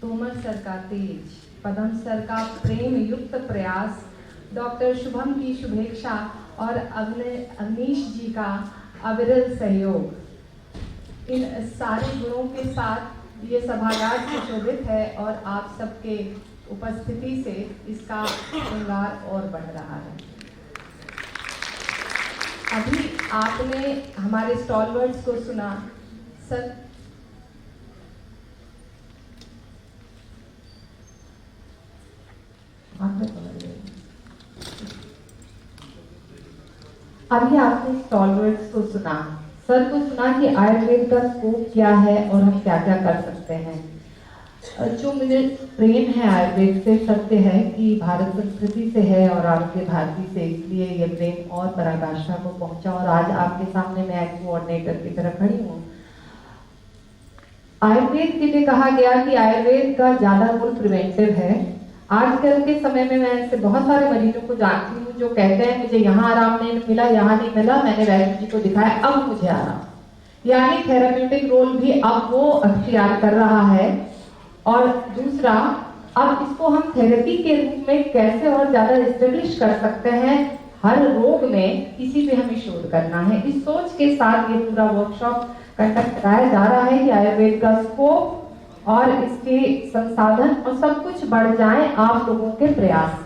Tomar sir का तेज, पदम sir का प्रेम युक्त प्रयास, डॉक्टर शुभम की शुभेच्छा और अवनीश जी का अविरल सहयोग। इन सारे गुणों के साथ ये सभागार सुशोभित है और आप सबके उपस्थिति से इसका श्रृंगार और बढ़ रहा है। अभी आपने हमारे स्टॉलवर्ड्स को सुना। सर अभी आपने स्टॉलवर्ड्स को सुना, सर को सुना कि आयुर्वेद का स्कोप क्या है और हम क्या क्या कर सकते हैं। जो मुझे प्रेम है आयुर्वेद से, सत्य है कि भारत संस्कृति से है और आपके भारती से, इसलिए ये प्रेम और पराकाष्ठा को पहुंचा और आज आपके सामने मैं एक कोऑर्डिनेटर की तरह खड़ी हूँ। आयुर्वेद के लिए कहा गया कि आयुर्वेद का ज्यादा रोल प्रिवेंटिव है। आजकल के समय में मैं ऐसे बहुत सारे मरीजों को जानती हूँ जो कहते हैं मुझे यहाँ आराम नहीं मिला, यहाँ नहीं मिला, मैंने वैद्य जी को दिखाया, अब मुझे आराम। यानी थेराप्यूटिक रोल भी अब वो अख्तियार कर रहा है। और दूसरा, अब इसको हम थेरेपी के रूप में कैसे और ज्यादा एस्टेब्लिश कर सकते हैं, हर रोग में इसी पे हमें शोध करना है। इस सोच के साथ ये पूरा वर्कशॉप कंडक्ट कराया जा रहा है कि आयुर्वेद का स्कोप और इसके संसाधन और सब कुछ बढ़ जाए आप लोगों के प्रयास।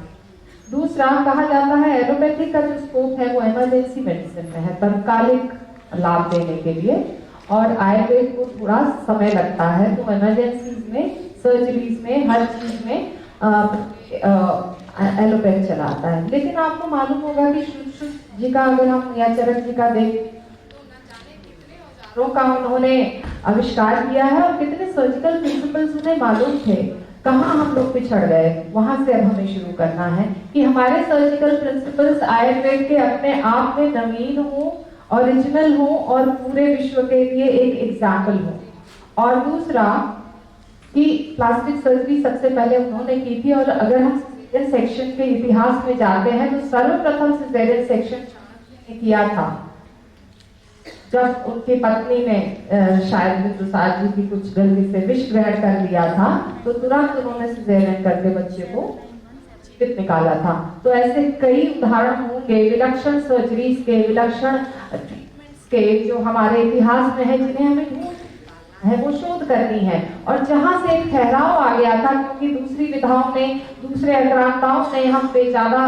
दूसरा, कहा जाता है एलोपैथी का जो स्कोप है वो इमरजेंसी मेडिसिन में है, तत्कालिक लाभ देने के लिए, और आयुर्वेद को थोड़ा समय लगता है। तो इमरजेंसीज में, सर्जरीज में, हर चीज में एलोपैथ चलाता है। लेकिन आपको मालूम होगा कि शुश्रुत जी का अगर हम या चरक जी का देखें का उन्होंने आविष्कार किया है और कितने सर्जिकल प्रिंसिपल्स उन्हें मालूम थे। कहाँ हम लोग पिछड़ गए, वहां से अब हमें शुरू करना है कि हमारे सर्जिकल प्रिंसिपल्स आयुर्वेद के अपने आप में नवीन हो, ओरिजिनल हो और पूरे विश्व के लिए एक एग्जाम्पल हो। और दूसरा कि प्लास्टिक सर्जरी सबसे पहले उन्होंने की थी, और अगर हम सिजेरियन सेक्शन के इतिहास में जाते हैं तो सर्वप्रथम सिजेरियन सेक्शन किया था जब उनकी पत्नी ने शायद प्रसाद जी की कुछ गलती से विष ग्रहण कर लिया था, तो तुरंत उन्होंने सिजेरियन करके बच्चे को जीवित निकाला था। तो ऐसे कई उदाहरण होंगे विलक्षण सर्जरीज के, विलक्षण ट्रीटमेंट्स के जो हमारे इतिहास में है, जिन्हें हमें ढूंढ है, वो शोध करनी है। और जहां से एक ठहराव आ गया था, क्योंकि दूसरी विधाओं ने, दूसरे आक्रांताओं ने हम पे ज्यादा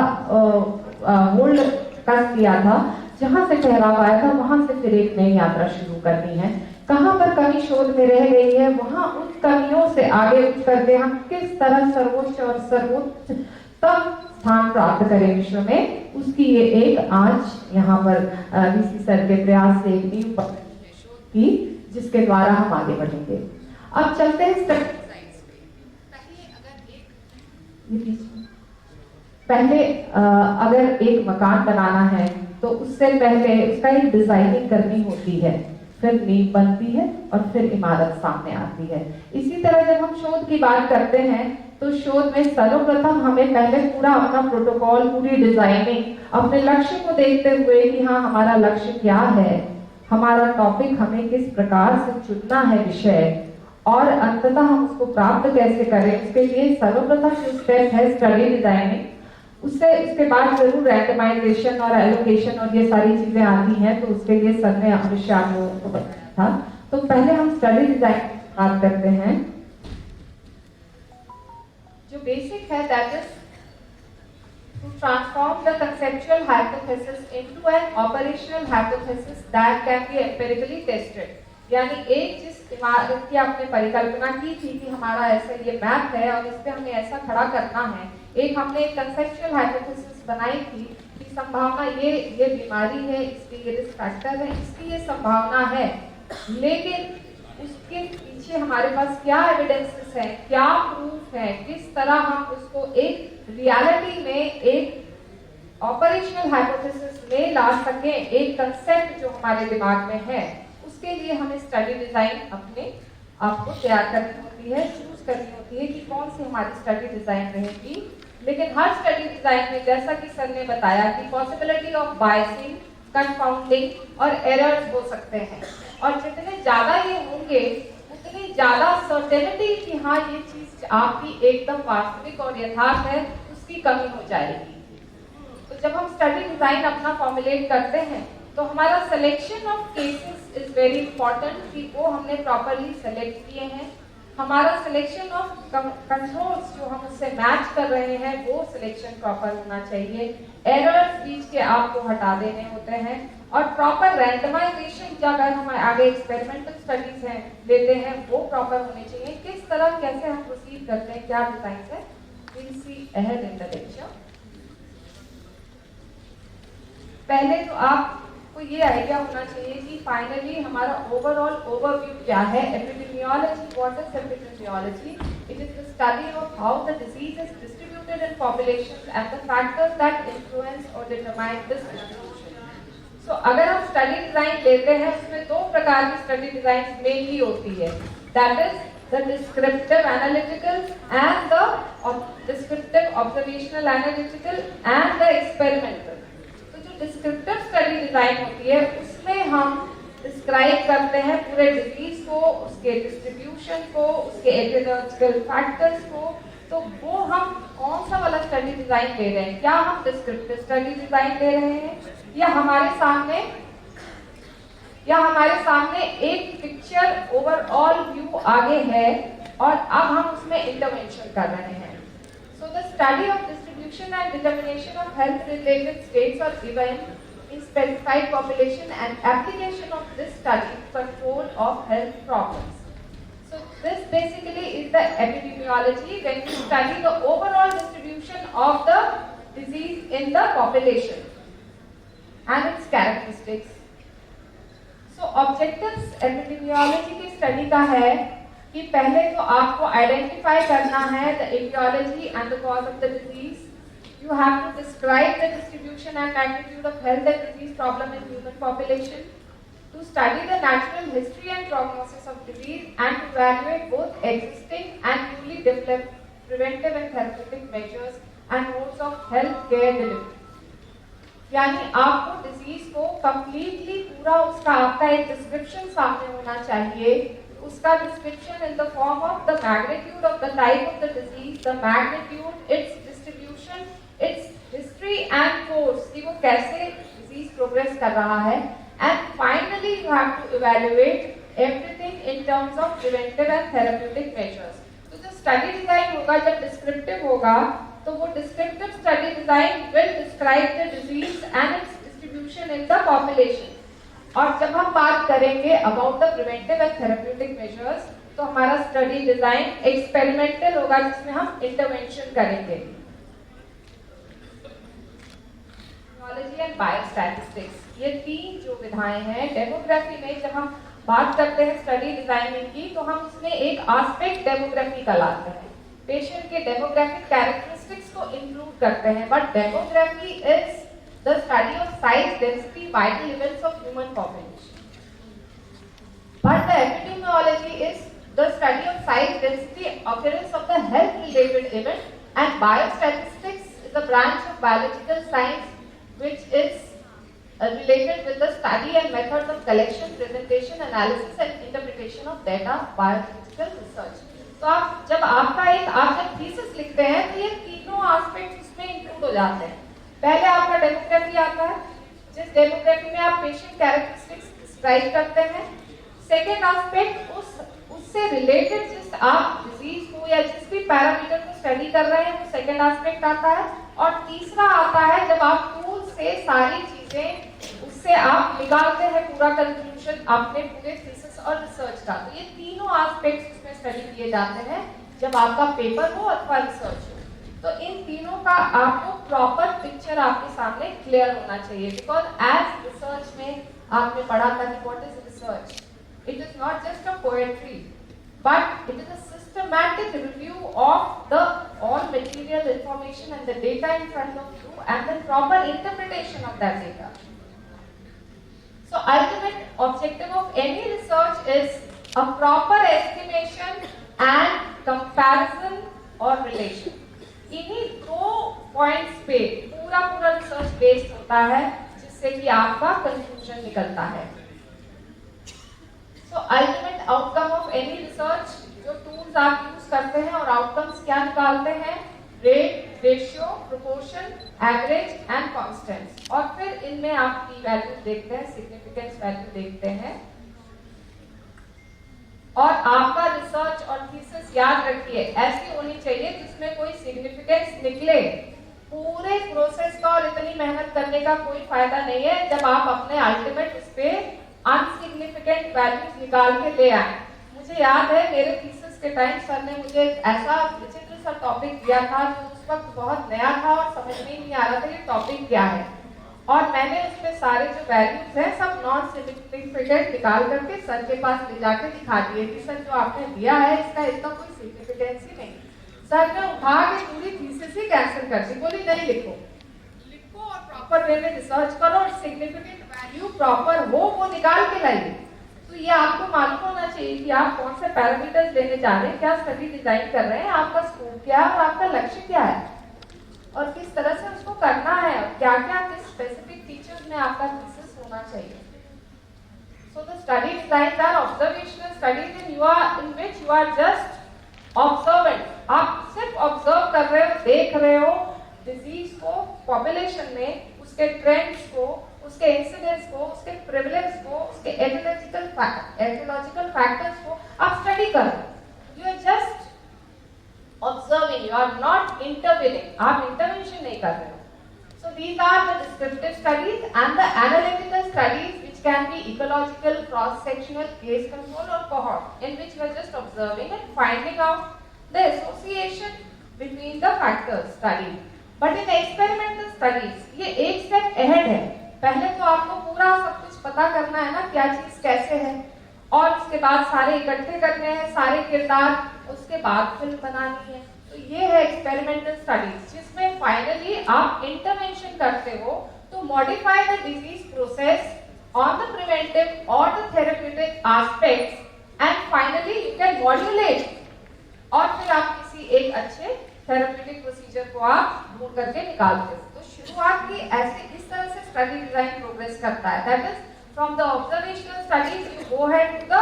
होल्ड कर दिया था, जहां से ठहराव आया था वहां से फिर एक नई यात्रा शुरू करनी है। कहां पर कमी शोध में रह गई है, वहां उन कमियों से आगे उठ करके हम किस तरह सर्वोच्च और सर्वोच्च तक स्थान प्राप्त करें विश्व में, उसकी ये एक आज यहाँ पर वीसी सर के प्रयास से एक नींव शोध की, जिसके द्वारा हम आगे बढ़ेंगे। अब चलते हैं पहले अगर एक मकान बनाना है तो उससे पहले उसका एक डिजाइनिंग करनी होती है, फिर नींव बनती है और फिर इमारत सामने आती है। इसी तरह जब हम शोध की बात करते हैं तो शोध में सर्वप्रथम हमें पहले पूरा अपना प्रोटोकॉल, पूरी डिजाइनिंग, अपने लक्ष्य को देखते हुए कि हाँ हमारा लक्ष्य क्या है, हमारा टॉपिक हमें किस प्रकार से चुनना है विषय, और अंततः हम उसको प्राप्त कैसे करें, उसके लिए सर्वप्रथम जो स्टेप है स्टडी डिजाइनिंग, उसके बाद जरूर रैंडमाइजेशन और एलोकेशन और ये सारी चीजें आती हैं। तो उसके लिए सर ने अवश्य आप लोगों को बताया था। तो पहले हम स्टडी डिजाइन की बात करते हैं। जो बेसिक है, that is to transform the conceptual hypothesis into an operational hypothesis that can be empirically tested. यानी एक जिस इमारत की आपने परिकल्पना की थी कि हमारा ऐसा ये मैप है और इस पे हमें ऐसा खड़ा करना है, एक हमने एक कंसेप्चुअल हाइपोथेसिस बनाई थी कि संभावना ये बीमारी है, इसके ये रिस्क फैक्टर है, इसकी ये संभावना है, लेकिन उसके पीछे हमारे पास क्या एविडेंसेस है, क्या प्रूफ है, किस तरह हम उसको एक रियलिटी में, एक ऑपरेशनल हाइपोथेसिस में ला सके, एक कंसेप्ट जो हमारे दिमाग में है, उसके लिए हमें स्टडी डिजाइन अपने आपको तैयार करनी होती है, चूज करनी होती है कि कौन सी हमारी स्टडी डिजाइन रहेगी। लेकिन हर स्टडी डिजाइन में जैसा कि सर ने बताया कि पॉसिबिलिटी ऑफ बायसिंग, कंफाउंडिंग और एरर्स हो सकते हैं, और जितने ज्यादा ये होंगे जितनी ज्यादा सर्टेनिटी कि हाँ ये चीज आपकी एकदम वास्तविक और यथार्थ है, उसकी कमी हो जाएगी। तो जब हम स्टडी डिजाइन अपना फॉर्मुलेट करते हैं तो हमारा selection of cases is very important कि वो हमने प्रॉपरली सेलेक्ट किए हैं। हमारा सिलेक्शन ऑफ कंट्रोल्स जो हम उससे मैच कर रहे हैं वो सिलेक्शन प्रॉपर होना चाहिए। एरर्स बीच के आपको हटा देने होते हैं और प्रॉपर रैंडमाइजेशन जब अगर हम आगे एक्सपेरिमेंटल स्टडीज हैं लेते हैं वो प्रॉपर होने चाहिए। किस तरह कैसे हम प्रोसीड करते हैं, क्या डिजाइन है, we'll see ahead in the lecture। पहले तो आपको ये आइडिया होना चाहिए कि फाइनली हमारा ओवरऑल ओवरव्यू क्या है। Epidemiology, what is epidemiology? It is the study of how the disease is distributed in populations and the factors that influence और डिटरमाइन दिस डिस्ट्रीब्यूशन। सो अगर हम स्टडी डिजाइन लेते हैं उसमें दो प्रकार की स्टडी डिजाइन मेनली होती है, that is the descriptive analytical and the descriptive observational analytical and the experimental। तो जो descriptive study design होती है उसमें हम describe करते हैं पूरे disease को, उसके distribution को, उसके epidemiological factors को। तो वो हम कौन सा वाला study design ले रहे हैं? क्या हम descriptive study design ले रहे हैं या हमारे सामने एक पिक्चर ओवरऑल व्यू आगे है और अब हम उसमें इंटरवेंशन कर रहे हैं। So the study of distribution and determination of health related states और event in specified population and application of this study control of health problems. So this basically is the epidemiology when we study the overall distribution of the disease in the population and its characteristics. तो objectives epidemiology की study का है कि पहले तो आपको identify करना है the aetiology and the cause of the disease. You have to describe the distribution and magnitude of health and disease problem in human population, to study the natural history and prognosis of disease and to evaluate both existing and newly developed preventive and therapeutic measures and modes of health care delivery. यानी आपको disease को completely पूरा उसका आपका एक description सामने होना चाहिए। उसका description in the form of the magnitude of the type of the disease, the magnitude, its distribution, its history and course कि वो कैसे डिजीज प्रोग्रेस कर रहा है। And finally you have to evaluate everything in terms of preventive and therapeutic measures. तो जो study design होगा जब डिस्क्रिप्टिव होगा तो वो descriptive study design will describe the disease and it's distribution in the population. और जब हम बात करेंगे about the preventive and therapeutic measures तो हमारा स्टडी डिजाइन एक्सपेरिमेंटल होगा जिसमें हम इंटरवेंशन करेंगे। टेक्नोलॉजी एंड बायोस्टैटिस्टिक्स, ये तीन जो विधाएं हैं डेमोग्राफी में जब हम बात करते हैं स्टडी डिजाइनिंग की तो हम उसमें एक एस्पेक्ट डेमोग्राफी का लाते हैं, पेशेंट के डेमोग्राफिक कैरेक्टरिस्टिक्स को इंक्लूड करते हैं। But demography is the study of size, density, vital events of human population. But the epidemiology is the study of size, density, occurrence of the health related event, and biostatistics is a branch of biological science which is related with the study and methods of collection, presentation, analysis and interpretation of data, biological research। तो आप जब thesis लिखते हैं तो ये तीनों aspects उसमें include हो जाते हैं। पहले आपका डेमोग्राफी आता है, जिस डेमोग्राफी में आप पेशेंट कैरेक्टरिस्टिक्स डिस्क्राइब करते हैं। सेकेंड एस्पेक्ट उससे रिलेटेड जिस आप डिजीज को या जिस भी पैरामीटर को स्टडी कर रहे हैं वो सेकेंड एस्पेक्ट आता है। और तीसरा आता है जब आप टूल से सारी चीजें उससे आप निकालते हैं पूरा कंक्लूजन अपने पूरे थीसिस और रिसर्च का। तो ये तीनों एस्पेक्ट्स उसमें स्टडी किए जाते हैं जब आपका पेपर हो अथवा रिसर्च हो। तो इन तीनों का आपको प्रॉपर पिक्चर आपके सामने क्लियर होना चाहिए। बिकॉज एज रिसर्च में आपने पढ़ा था कि what is research, it is not just a poetry but it is a systematic review of the all material information and the data in front of you and the proper interpretation of that data. So ultimate objective of any research is a proper estimation and comparison or relation. इन्हीं दो points पे पूरा research based होता है जिससे कि आपका conclusion निकलता है। So ultimate outcome of any research, जो टूल्स आप यूज करते हैं और आउटकम्स क्या निकालते हैं, rate, ratio, proportion, average and constant. और फिर इनमें आप की वैल्यू देखते हैं, सिग्निफिकेंस वैल्यू देखते हैं। और आपका रिसर्च और थीसिस याद रखिए ऐसी होनी चाहिए जिसमें कोई सिग्निफिकेंस निकले। पूरे प्रोसेस का और इतनी मेहनत करने का कोई फायदा नहीं है जब आप अपने अल्टीमेट उस पे अनसिग्निफिकेंट वैल्यूज निकाल के ले आए। मुझे याद है मेरे थीसिस के टाइम सर ने मुझे ऐसा विचित्र सा टॉपिक दिया था जो उस वक्त बहुत नया था और समझ में नहीं आ रहा था ये टॉपिक क्या है, और मैंने उसमें सारे जो वैल्यूज हैं सब नॉन सिग्निफिकेंट निकाल करके सर के पास ले जाके दिखा दिए कि सर जो आपने दिया है इसका कोई सिग्निफिकेंस ही नहीं। सर ने उठा के पूरी थीसिस ही कैंसिल कर दी, बोली नहीं लिखो और प्रॉपर वे में रिसर्च करो और सिग्निफिकेंट वैल्यू प्रॉपर हो वो निकाल के लाइए। तो ये आपको मालूम होना चाहिए कि आप कौन से पैरामीटर्स लेने जा रहे हैं, क्या स्टडी डिजाइन कर रहे हैं, आपका स्कोप क्या है और आपका लक्ष्य क्या है और किस तरह से उसको करना है और क्या क्या किस स्पेसिफिक फीचर्स में आपका थीसिस होना चाहिए। So the study designs are observational studies in which you are just observant. आप सिर्फ ऑब्जर्व कर रहे हो, देख रहे हो डिजीज को पॉपुलेशन में, उसके ट्रेंड्स को, उसके इंसिडेंस को, उसके प्रेवलेंस को, उसके एटियोलॉजिकल फैक्टर्स को आप स्टडी करो। You are just observing, you are not intervening, आप इंटरवेंशन नहीं कर रहे हो। So these are the descriptive studies and the analytical studies which can be ecological, cross-sectional, case control or cohort in which you are just observing and finding out the association between the factors studied. But in experimental studies ये एक step ahead है। पहले तो आपको पूरा सब कुछ पता करना है ना क्या चीज कैसे है, और उसके बाद सारे इकट्ठे करने हैं सारे किरदार, उसके बाद फिल्म बनानी है। तो ये है एक्सपेरिमेंटल स्टडीज जिसमें फाइनली आप इंटरवेंशन करते हो to modify the disease process on the preventive or the therapeutic aspects and finally you can modulate, और फिर आप किसी एक अच्छे थेरेप्यूटिक प्रोसीजर को आप ढूंढ करके निकालते हो। तो शुरुआत की ऐसे इस तरह से स्टडी डिजाइन प्रोग्रेस करता है। That is from the observational studies you go ahead to the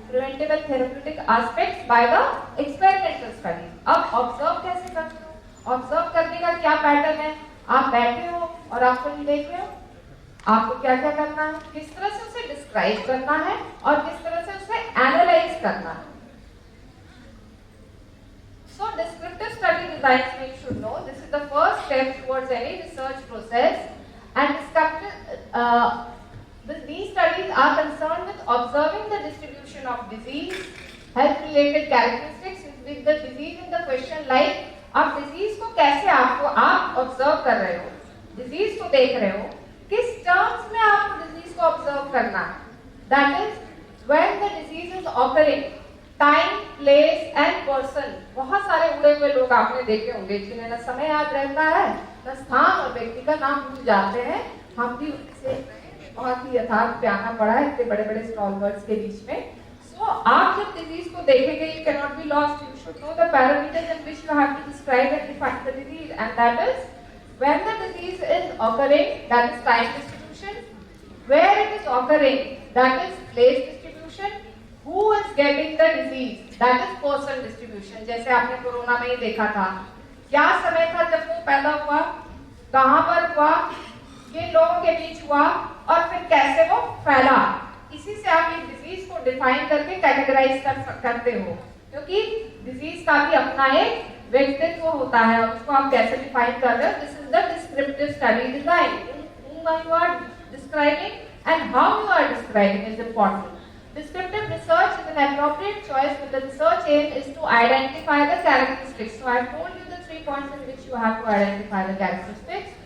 preventive and therapeutic aspects by the experimental studies. अब ऑब्जर्व कैसे करते हो, ऑब्जर्व करने का क्या पैटर्न है, आप बैठे हो और आप फिल्म देख रहे हो, आपको क्या क्या करना है, किस तरह से उसे डिस्क्राइब करना है और किस तरह से उसे एनालाइज करना है। So descriptive study designs you should know this is the first step towards any research process, and these studies are concerned with observing the distribution of disease, health-related characteristics with the disease in the question, like आप disease को कैसे आप observe कर रहे हो, disease को देख रहे हो, किस terms में आपको disease को observe करना है। That is when the disease is occurring, time, place and person। बहुत सारे उड़े हुए लोग आपने देखे होंगे जिन्हें न समय याद रहता है न स्थान और व्यक्ति का नाम भूल जाते हैं। हम भी उनसे बहुत ही यथार्थ पे आना पड़ा है इतने बड़े बड़े स्टॉलवर्ड्स के बीच में। सो आप जब डिजीज को देखेंगे you can not be lost, you should know the parameters in which you have to describe and define the disease, and that is when the disease is occurring, that is time distribution, where it is occurring, that is place distribution, who is getting the disease, that is person distribution. जैसे आपने corona में ही देखा था, क्या समय था जब वो पैदा हुआ, कहां पर हुआ, किन लोगों के बीच हुआ और फिर कैसे वो फैला। इसी से आप एक डिजीज को डिफाइन करके कैटेगराइज करते हो, क्योंकि डिजीज का भी अपना एक व्यक्तित्व होता है और उसको आप कैसे डिफाइन कर रहे हो। This is the descriptive study design, whom you are describing and how you are describing is important. Descriptive research is an appropriate choice when the research aim is to identify the characteristics. So I have told you the 3 points in which you have to identify the characteristics,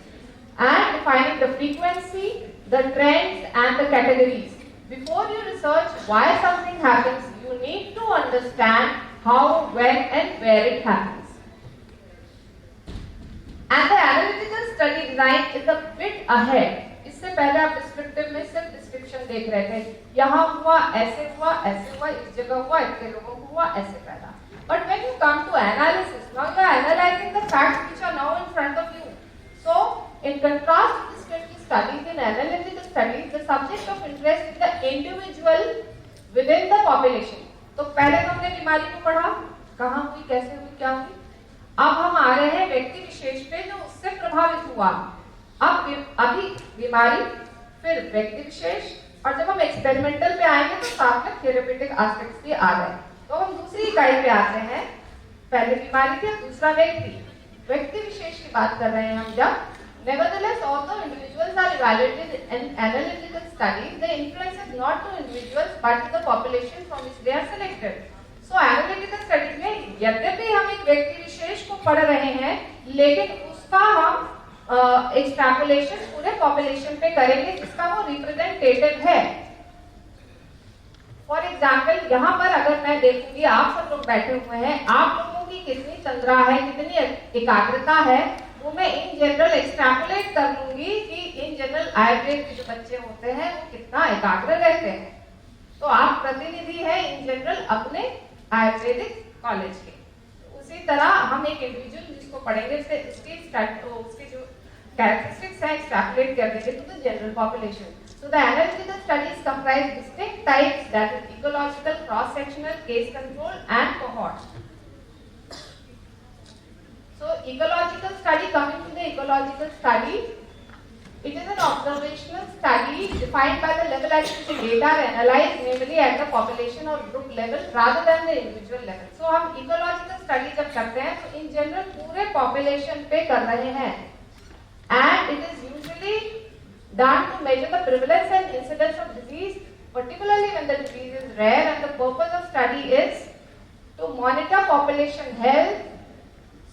and defining the frequency, the trends and the categories. Before you research why something happens, you need to understand how, when and where it happens. And the analytical study design is a bit ahead. इससे पहले आप descriptive में सिर्फ description देख रहे थे, यहाँ हुआ, ऐसे हुआ, इस जगह हुआ, इतने लोगों को हुआ, ऐसे फैला। But when you come to analysis, now you are analyzing the facts which are now in front of you. So in contrast to descriptive studies, in analytical studies, the subject of interest is the individual within the population. तो पहले तो हमने बीमारी को पढ़ा, कहाँ हुई, कैसे हुई, क्या हुई। अब हम आ रहे हैं व्यक्ति विशेष पे जो उससे प्रभावित हुआ। अब अभी बीमारी, फिर व्यक्ति विशेष, और जब हम एक्सपेरिमेंटल पे आएंगे तो साथ में थेरेप्यूटिक एस्पेक्ट्स भी आ गए। तो हम दूसरी इकाई पे आते हैं। पहले बीमारी थी, दूसरा व्यक्ति विशेष की बात कर रहे हैं हम जब। Nevertheless, although individuals are evaluated in analytical studies, the influence is not to individuals but to the population from which they are selected. So, analytical studies में यद्यपि हम एक व्यक्ति विशेष को पढ़ रहे हैं, लेकिन उसका हम एक्सट्रैपोलेशन पूरे पॉपुलेशन पे करेंगे जिसका वो रिप्रेजेंटेटिव है। फॉर एग्जाम्पल, यहाँ पर अगर मैं देखूंगी, आप सब लोग बैठे हुए हैं, आप लोगों की कितनी तंद्रा है, कितनी एकाग्रता है, वो मैं इन जनरल एक्सट्रैपोलेट कर लूंगी कि इन जनरल आयुर्वेद के जो बच्चे होते हैं वो कितना एकाग्र रहते हैं। तो आप प्रतिनिधि हैं इन जनरल अपने आयुर्वेदिक कॉलेज के। उसी तरह हम एक इंडिविजुअल जिसको पढ़ेंगे उसके जो कैरेक्टरिस्टिक्स हैं एक्सट्रैपोलेट कर देंगे to the general population. So the analytical studies comprise distinct types, that is ecological, cross-sectional, case control and cohort. So ecological study, coming to the ecological study, it is an observational study defined by the level at which the data are analyzed, namely at the population or group level rather than the individual level. So हम ecological study जब करते हैं तो in general पूरे population पे कर रहे हैं, and it is usually done to measure the prevalence and incidence of disease, particularly when the disease is rare, and the purpose of study is to monitor population health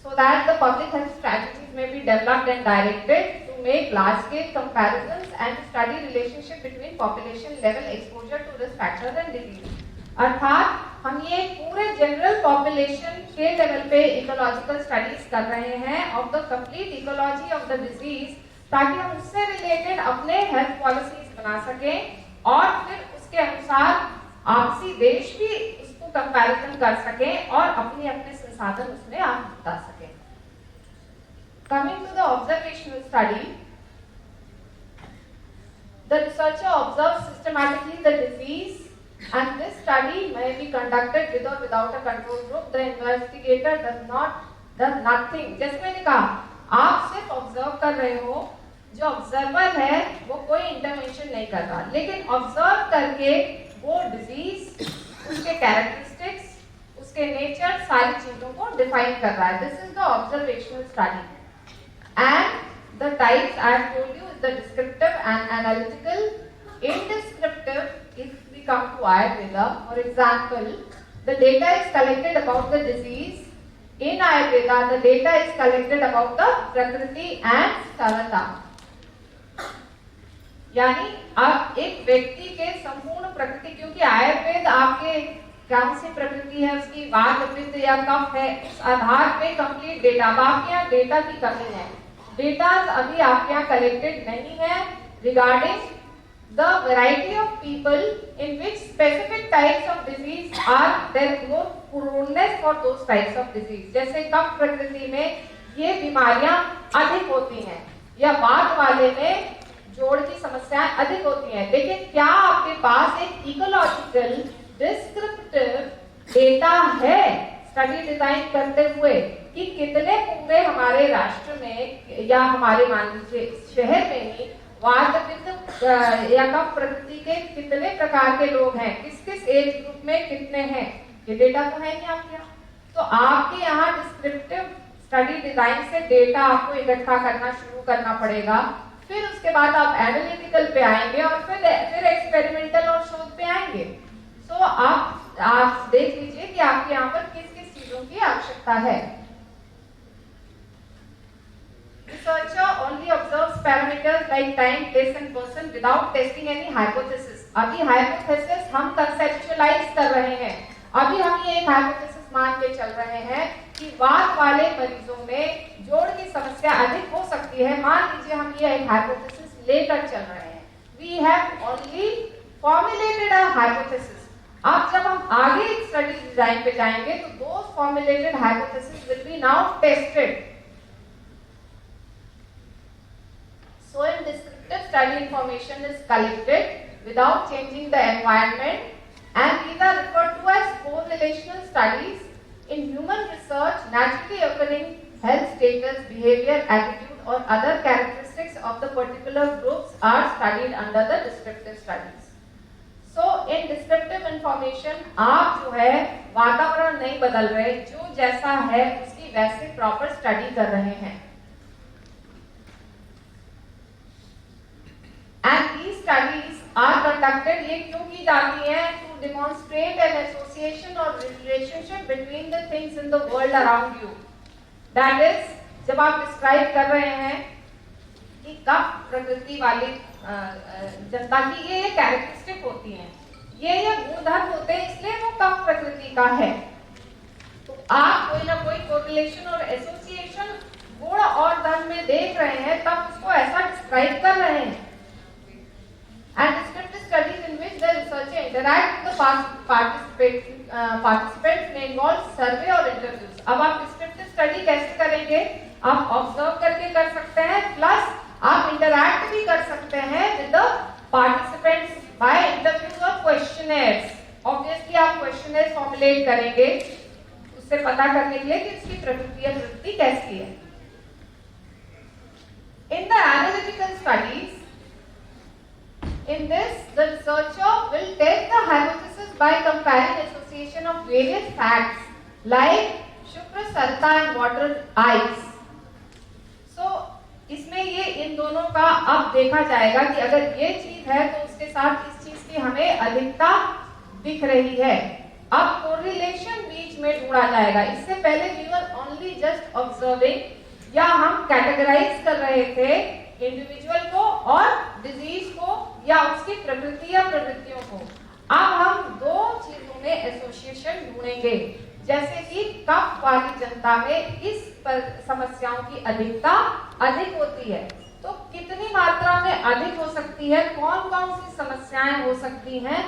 so that the public health strategies may be developed and directed to make large-scale comparisons and to study relationship between population level exposure to risk factors and disease. अर्थात हम ये पूरे general population के level पे ecological studies कर रहे हैं of the complete ecology of the disease, ताकि हम उससे रिलेटेड अपने हेल्थ पॉलिसीज बना सकें और फिर उसके अनुसार आपसी देश भी उसको कंपैरिजन कर सकें और अपने अपने संसाधन उसमें आप बता सकें। Coming to the observational study, the researcher observes systematically the disease and this study may be conducted with or without a control group. The investigator does nothing. जैसे मैंने कहा, आप सिर्फ ऑब्जर्व कर रहे हो, जो ऑब्जर्वर है वो कोई इंटरवेंशन नहीं कर रहा, लेकिन ऑब्जर्व करके वो डिजीज, उसके कैरेक्टरिस्टिक्स, उसके नेचर, सारी चीजों को डिफाइन कर रहा है। This is the observational study, and the types I have told you is the descriptive and analytical. In descriptive, if we come to Ayurveda, for example, the data is collected about the disease. In Ayurveda, the data is collected about the Prakriti and Sarata. यानी आप एक व्यक्ति के संपूर्ण प्रकृति, क्योंकि आयुर्वेद आपके कौन सी प्रकृति है, उसकी वात, पित्त या कफ है, उस आधार पे कंप्लीट डेटा, अब आपके यहाँ डेटा की कमी है, डेटा अभी आपके यहाँ कलेक्टेड नहीं है regarding the variety of people in which specific types of disease are there is more proneness for those types of disease. जैसे कफ प्रकृति में ये बीमारियां अधिक होती हैं या वात वाले में जोड़ की समस्याएं अधिक होती हैं, लेकिन क्या आपके पास एक इकोलॉजिकल डिस्क्रिप्टिव डेटा है स्टडी डिजाइन करते हुए कि कितने पूरे हमारे राष्ट्र में या हमारे मान लीजिए शहर में ही वात, पित्त या कफ प्रकृति के कितने प्रकार के लोग हैं, किस किस एज ग्रुप में कितने हैं, ये डेटा तो है नहीं आपके यहाँ। तो आपके यहाँ डिस्क्रिप्टिव स्टडी डिजाइन से डेटा आपको इकट्ठा करना शुरू करना पड़ेगा, फिर उसके बाद आप एनालिटिकल पे आएंगे और फिर एक्सपेरिमेंटल और शोध पे आएंगे। सो आप देख लीजिए कि आपके यहाँ पर किस किस चीजों की आवश्यकता है। Researcher only observes parameters like time, place and person without testing any hypothesis. अभी hypothesis हम conceptualize कर रहे हैं, अभी हम ये एक hypothesis मान के चल रहे हैं कि वात वाले मरीजों में जोड़ की समस्या अधिक हो सकती है। मान लीजिए हम ये एक hypothesis लेकर चल रहे हैं, we have only formulated a hypothesis. अब जब हम आगे एक स्टडी डिजाइन पे जाएंगे तो those formulated hypothesis will be now tested. So in descriptive study information is collected without changing the environment and these are referred to as correlational studies. In human research, naturally occurring health status, behavior, attitude or other characteristics of the particular groups are studied under the descriptive studies. So in descriptive information, आप जो है वातावरण नहीं बदल रहे, जो जैसा है उसकी वैसे प्रॉपर स्टडी कर रहे हैं. And these studies are conducted, ये क्यों की जाती हैं? To demonstrate an association or relationship between the things in the world around you. That is, जब आप describe कर रहे हैं कि कब प्रकृति वाली जनता की ये कैरेक्टरिस्टिक होती हैं, ये गुणधर्म होते हैं, इसलिए वो कब प्रकृति का है. तो आप कोई ना कोई कोरिलेशन और एसोसिएशन गुण और धर्म में देख रहे हैं, तब उसको ऐसा डिस्क्राइब कर रहे हैं. And descriptive studies in which the researcher interact with the participants may involve survey or interviews. अब आप descriptive study कैसे करेंगे? आप observe करके कर सकते हैं, plus आप interact भी कर सकते हैं with the participants by interviews or questionnaires. Obviously आप questionnaires formulate करेंगे उससे पता करने के लिए कि उसकी प्रकृति या प्रवृत्ति कैसी है. In the analytical studies, in this, the researcher will test the hypothesis by comparing association of various facts like Shukra, Sarta and water ice. So, इसमें ये इन दोनों का अब देखा जाएगा कि अगर ये चीज है तो उसके साथ इस चीज की हमें अधिकता दिख रही है. अब कोरिलेशन बीच में ढूंढा जाएगा. इससे पहले we were only just observing, या हम कैटेगराइज कर रहे थे इंडिविजुअल को और डिजीज को या उसकी प्रकृति या प्रवृत्तियों को. अब हम दो चीजों में एसोसिएशन ढूंढेंगे, जैसे कि कफ वाली जनता में इस समस्याओं की अधिकता अधिक होती है, तो कितनी मात्रा में अधिक हो सकती है, कौन कौन सी समस्याएं हो सकती हैं.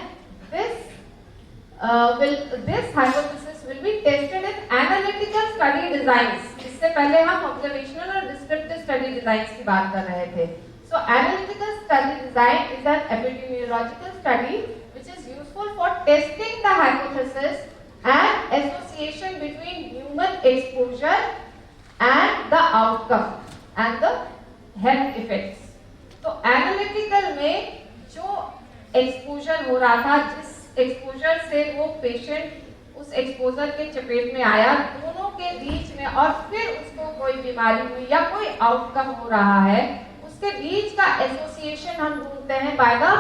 This hypothesis will be tested in analytical study designs. इससे पहले हम observational और descriptive study designs की बात कर रहे थे. So analytical study design is an epidemiological study which is useful for testing the hypothesis and association between human exposure and the outcome and the health effects. तो analytical में जो exposure हो रहा था, जिस एक्सपोजर से वो पेशेंट उस एक्सपोजर के चपेट में आया, दोनों के बीच में और फिर उसको कोई बीमारी हुई या कोई आउटकम हो रहा है, उसके बीच का एसोसिएशन हम ढूंढते हैं by the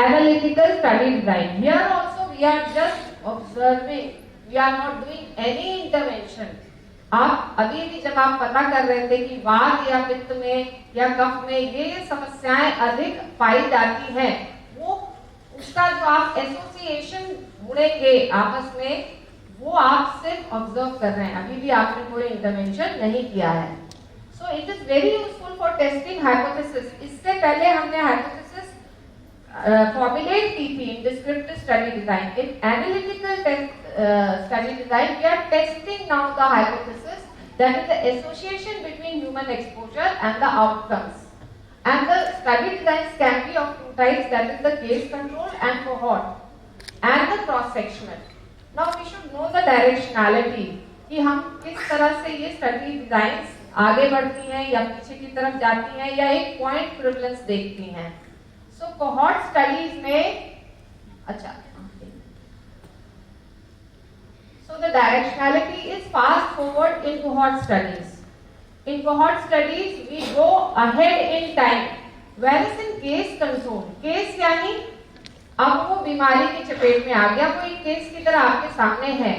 analytical study design. Here also we are just observing, we are not doing any intervention. आप अभी भी जब आप पता कर रहे थे कि वात या पित्त में या कफ में ये समस्याएं अधिक पाई जाती हैं, वो उसका जो आप एसोसिएशन ढूंढेंगे आपस में, वो आप सिर्फ ऑब्जर्व कर रहे हैं, अभी भी आपने कोई इंटरवेंशन नहीं किया है. So it is very useful for testing hypothesis. इससे पहले हमने हाइपोथेसिस फॉर्मुलेट की थी in descriptive study design. In analytical study design we are testing now the hypothesis, that is the association between human exposure and the outcomes. And the study designs can be of two types, that is the case control and cohort and the cross sectional. Now we should know the directionality, कि हम किस तरह से ये study designs आगे बढ़ती हैं या पीछे की तरफ जाती हैं या एक point prevalence देखती हैं. So cohort studies में अच्छा, so the directionality is fast forward in cohort studies. In cohort studies, we go ahead in time. Whereas in case control, case यानी अब वो बीमारी की चपेट में आ गया, कोई केस की तरह आपके सामने है,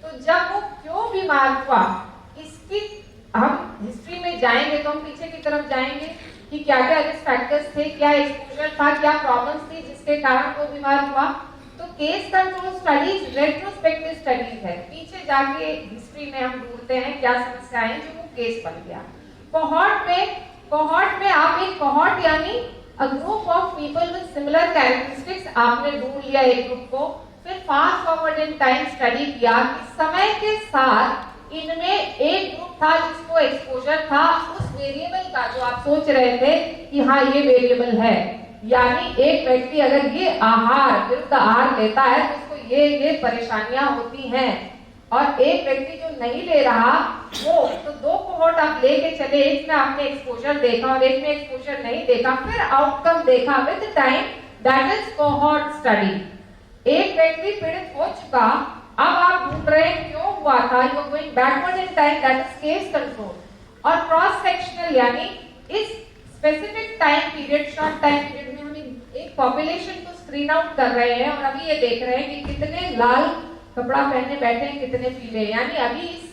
तो जब वो क्यों बीमार हुआ, इसकी हम हिस्ट्री में जाएंगे तो हम पीछे की तरफ जाएंगे कि क्या क्या रिस्क फैक्टर्स थे, क्या एक्सपोजर था, क्या प्रॉब्लम्स थी जिसके कारण वो बीमार हुआ. तो case control studies retrospective studies है, पीछे जाके हिस्ट्री में हम ढूंढते हैं क्या समस्याएं जो वो केस बन गया. कोहॉर्ट में आप एक कोहॉर्ट यानी a group of people with similar characteristics आपने ढूंढ लिया एक ग्रुप को, फिर fast forward in time study किया कि समय के साथ इनमें एक ग्रुप था जिसको एक्सपोजर था उस वेरिएबल का जो आप सोच रहे थे कि हाँ ये वेरिएबल है, यानी एक व्यक्ति अगर ये आहार विरुद्ध आहार लेता है तो उसको ये परेशानियां होती हैं, और एक व्यक्ति जो नहीं ले रहा वो तो दो कोहॉर्ट आप लेके चले, एक में आपने एक्सपोजर देखा और एक में एक्सपोजर नहीं देखा, फिर आउटकम देखा with time, that is cohort study. एक व्यक्ति पीड़ित हो चुका, अब आप ढूंढ रहे हैं क्यों हुआ था, you are going backward in time, that is case control. और क्रॉस सेक्शनल यानी इस specific time period, short time period में हम एक पॉपुलेशन को स्क्रीन आउट कर रहे हैं और अभी ये देख रहे हैं कि कितने लाल कपड़ा पहने बैठे हैं, कितने पीले, यानी अभी इस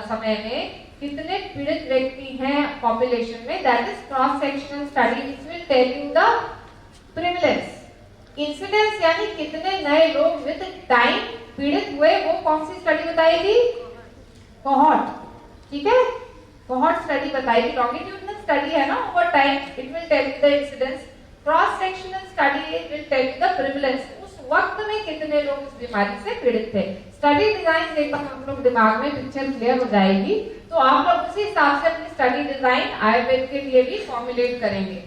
समय में कितने पीड़ित व्यक्ति हैं पॉपुलेशन में, that is cross sectional study which will tell you the prevalence. Incidence यानी कितने नए लोग विद टाइम पीड़ित हुए, वो कौन सी स्टडी बताएगी, कोहॉर्ट, ठीक है, कोहॉर्ट स्टडी बताएगी। लॉन्गिट्यूडिनल स्टडी है ना, over time it will tell you the incidence, cross sectional study will tell you the prevalence, उस वक्त में कितने लोग इस बीमारी से पीड़ित थे। स्टडी डिजाइन एक बार हम लोग दिमाग में पिक्चर क्लियर हो जाएगी तो आप लोग उसी हिसाब से अपनी स्टडी डिजाइन आयुर्वेद के लिए भी फॉर्मुलेट करेंगे।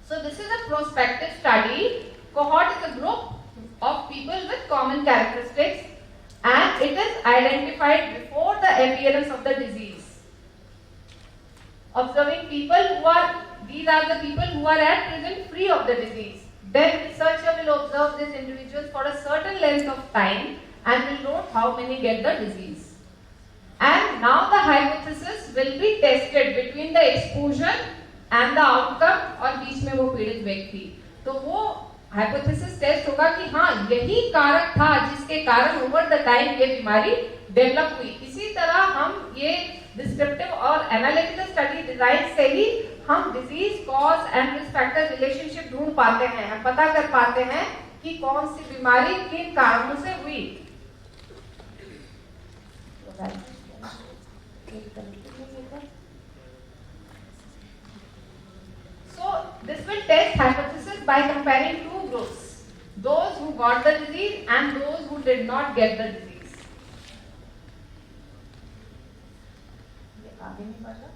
So this is a prospective study. Cohort is a group of people with common characteristics and it is identified before the appearance of the disease. Observing people who are, these are the people who are at present free of the disease. Then researcher will observe these individuals for a certain length of time and will note how many get the disease. And now the hypothesis will be tested between the exposure and the outcome, और बीच में वो पीड़ित व्यक्ति, तो वो hypothesis test होगा कि हाँ यही कारक था जिसके कारण ओवर द टाइम ये बीमारी डेवलप हुई। इसी तरह हम ये डिस्क्रिप्टिव और एनालिटिकल स्टडी डिजाइन से ही हम disease cause and risk factor relationship ढूंढ पाते हैं, हम पता कर पाते हैं कि कौन सी बीमारी किन कारणों से हुई। So this will test hypothesis by comparing two groups, those who got the disease and those who did not get the disease. ये आगे नहीं बढ़ा।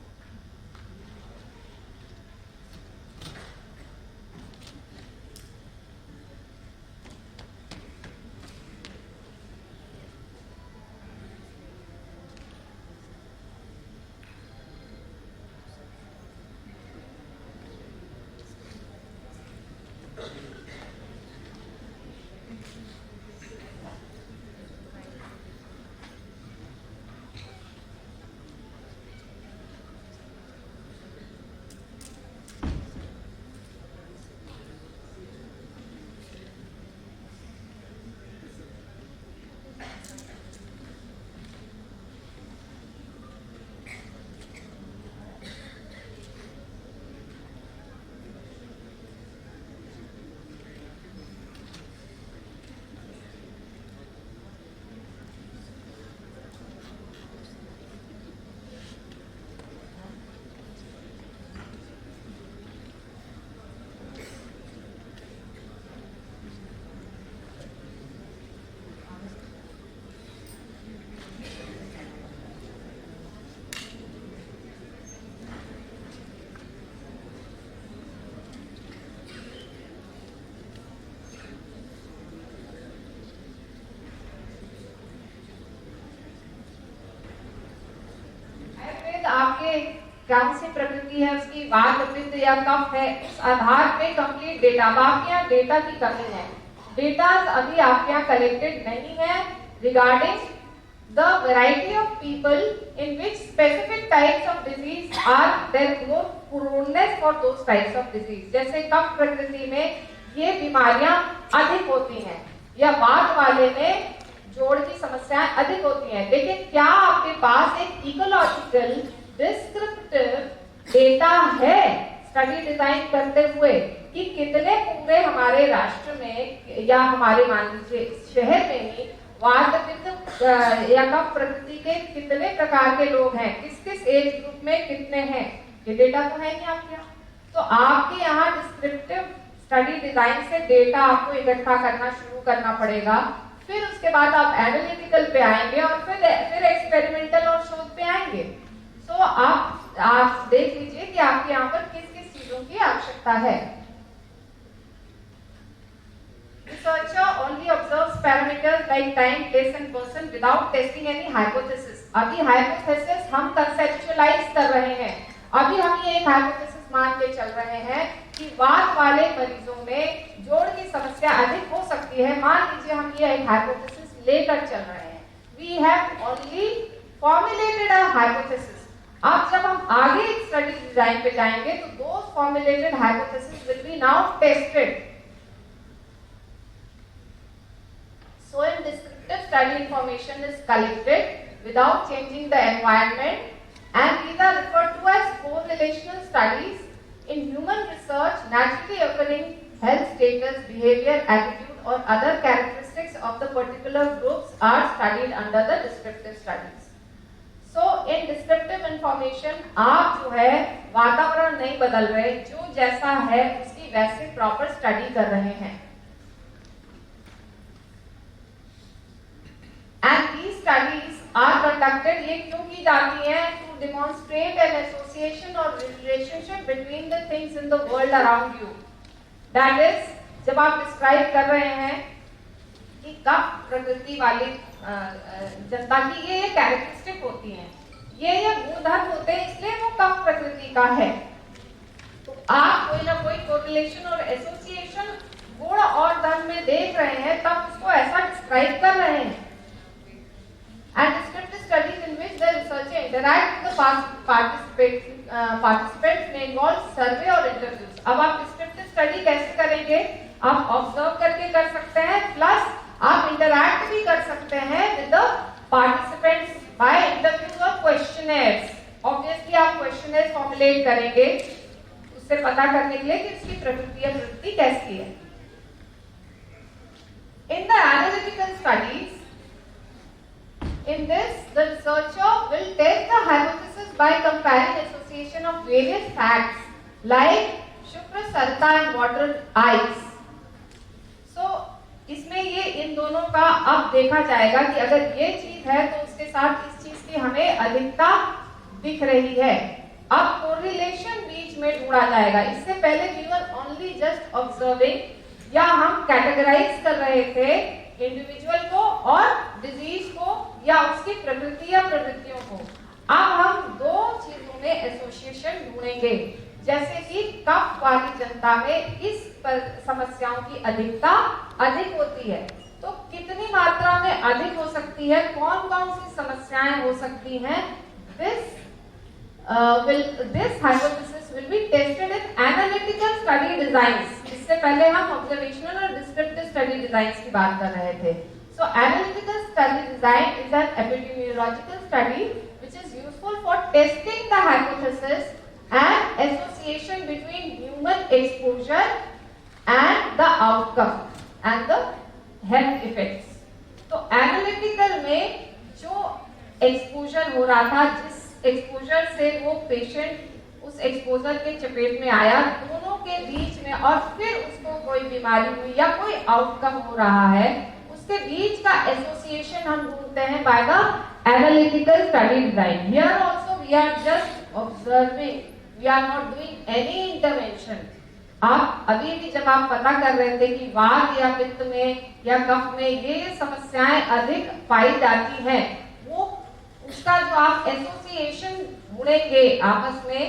आपके कौन सी प्रकृति है, उसकी वात पित्त या कफ है, उस आधार पे कंप्लीट डेटा, अब आपके यहाँ डेटा की कमी है, डेटा अभी आपके यहाँ कलेक्टेड नहीं है regarding the variety of people in which specific types of disease are there more proneness for those types of disease. जैसे कफ प्रकृति में ये बीमारियां अधिक होती हैं या वात वाले में जोड़ की समस्याएं अधिक होती हैं, लेकिन क्या आपके पास एक इकोलॉजिकल डिस्क्रिप्टिव डेटा है स्टडी डिजाइन करते हुए कि कितने पूरे हमारे राष्ट्र में या हमारे मान लीजिए शहर में ही वात पित्त या कफ प्रकृति के कितने प्रकार के लोग हैं, किस किस एज ग्रुप में कितने हैं, ये डेटा तो है नहीं आपके यहाँ। तो आपके यहाँ डिस्क्रिप्टिव स्टडी डिजाइन से डेटा आपको इकट्ठा करना शुरू करना पड़ेगा, फिर उसके बाद आप एनालिटिकल पे आएंगे और फिर एक्सपेरिमेंटल और शोध पे आएंगे। तो आप देख लीजिए कि आपके यहाँ पर किस किस चीजों की आवश्यकता है। Research without testing any hypothesis. अभी hypothesis हम conceptualize कर रहे हैं. अभी हम ये एक hypothesis मान के चल रहे हैं कि वात वाले मरीजों में जोड़ की समस्या अधिक हो सकती है. मान लीजिए हम ये एक hypothesis लेकर चल रहे हैं. We have only formulated a hypothesis. अब जब हम आगे एक स्टडी डिजाइन पे जाएंगे तो those formulated hypothesis will be now tested. So in descriptive study information is collected without changing the environment, and these are referred to as correlational studies. In human research, naturally occurring health status, behavior, attitude or other characteristics of the particular groups are studied under the descriptive studies. So in descriptive information आप जो है वातावरण नहीं बदल रहे, जो जैसा है उसकी वैसे प्रॉपर स्टडी कर रहे हैं. And these studies are conducted, ये क्यों की जाती हैं? To demonstrate an association or relationship between the things in the world around you. That is, जब आप describe कर रहे हैं कि कफ प्रकृति वाली जनता की ये कैरेक्टरिस्टिक होती हैं, ये गुणधर्म होते हैं, इसलिए वो कफ प्रकृति का है. तो आप कोई ना कोई कोरिलेशन और एसोसिएशन गुण और धर्म में देख रहे हैं, तब उसको ऐसा डिस्क्राइब कर रहे हैं. And descriptive studies in which the researcher interact with the participants may involve survey or interviews. अब आप descriptive study कैसे करेंगे? आप observe करके कर सकते हैं, plus आप interact भी कर सकते हैं with the participants by interviews or questionnaires. Obviously आप questionnaires formulate करेंगे उससे पता करने के लिए कि इसकी प्रकृति या प्रवृत्ति कैसी है. In the analytical studies, in this, the researcher will test the hypothesis by comparing association of various facts like Shukra, Sarita and water ice. So, इसमें ये इन दोनों का अब देखा जाएगा कि अगर ये चीज है तो उसके साथ इस चीज की हमें अधिकता दिख रही है. अब कोरिलेशन बीच में ढूंढा जाएगा. इससे पहले we were only just observing, या हम कैटेगराइज कर रहे थे इंडिविजुअल को और डिजीज को या उसकी प्रकृति या प्रवृत्तियों को. अब हम दो चीजों में एसोसिएशन ढूंढेंगे, जैसे कि कफ वाली जनता में इस समस्याओं की अधिकता अधिक होती है, तो कितनी मात्रा में अधिक हो सकती है, कौन कौन सी समस्याएं हो सकती हैं. This hypothesis will be tested in analytical study designs. इससे पहले हम observational और descriptive study designs की बात कर रहे थे. So analytical study design is an epidemiological study which is useful for testing the hypothesis and association between human exposure and the outcome and the health effects. तो analytical में जो exposure हो रहा था, जिस एक्सपोजर से वो पेशेंट उस एक्सपोजर के चपेट में आया, दोनों के बीच में, और फिर उसको कोई बीमारी हुई या कोई आउटकम हो रहा है, उसके बीच का एसोसिएशन हम ढूंढते हैं by the analytical study design. Here also we are just observing, we are not doing any intervention. आप अभी भी जब आप पता कर रहे थे कि वात या पित्त में या कफ में ये समस्याएं अधिक पाई जाती हैं, वो उसका जो आप एसोसिएशन ढूंढेंगे आपस में,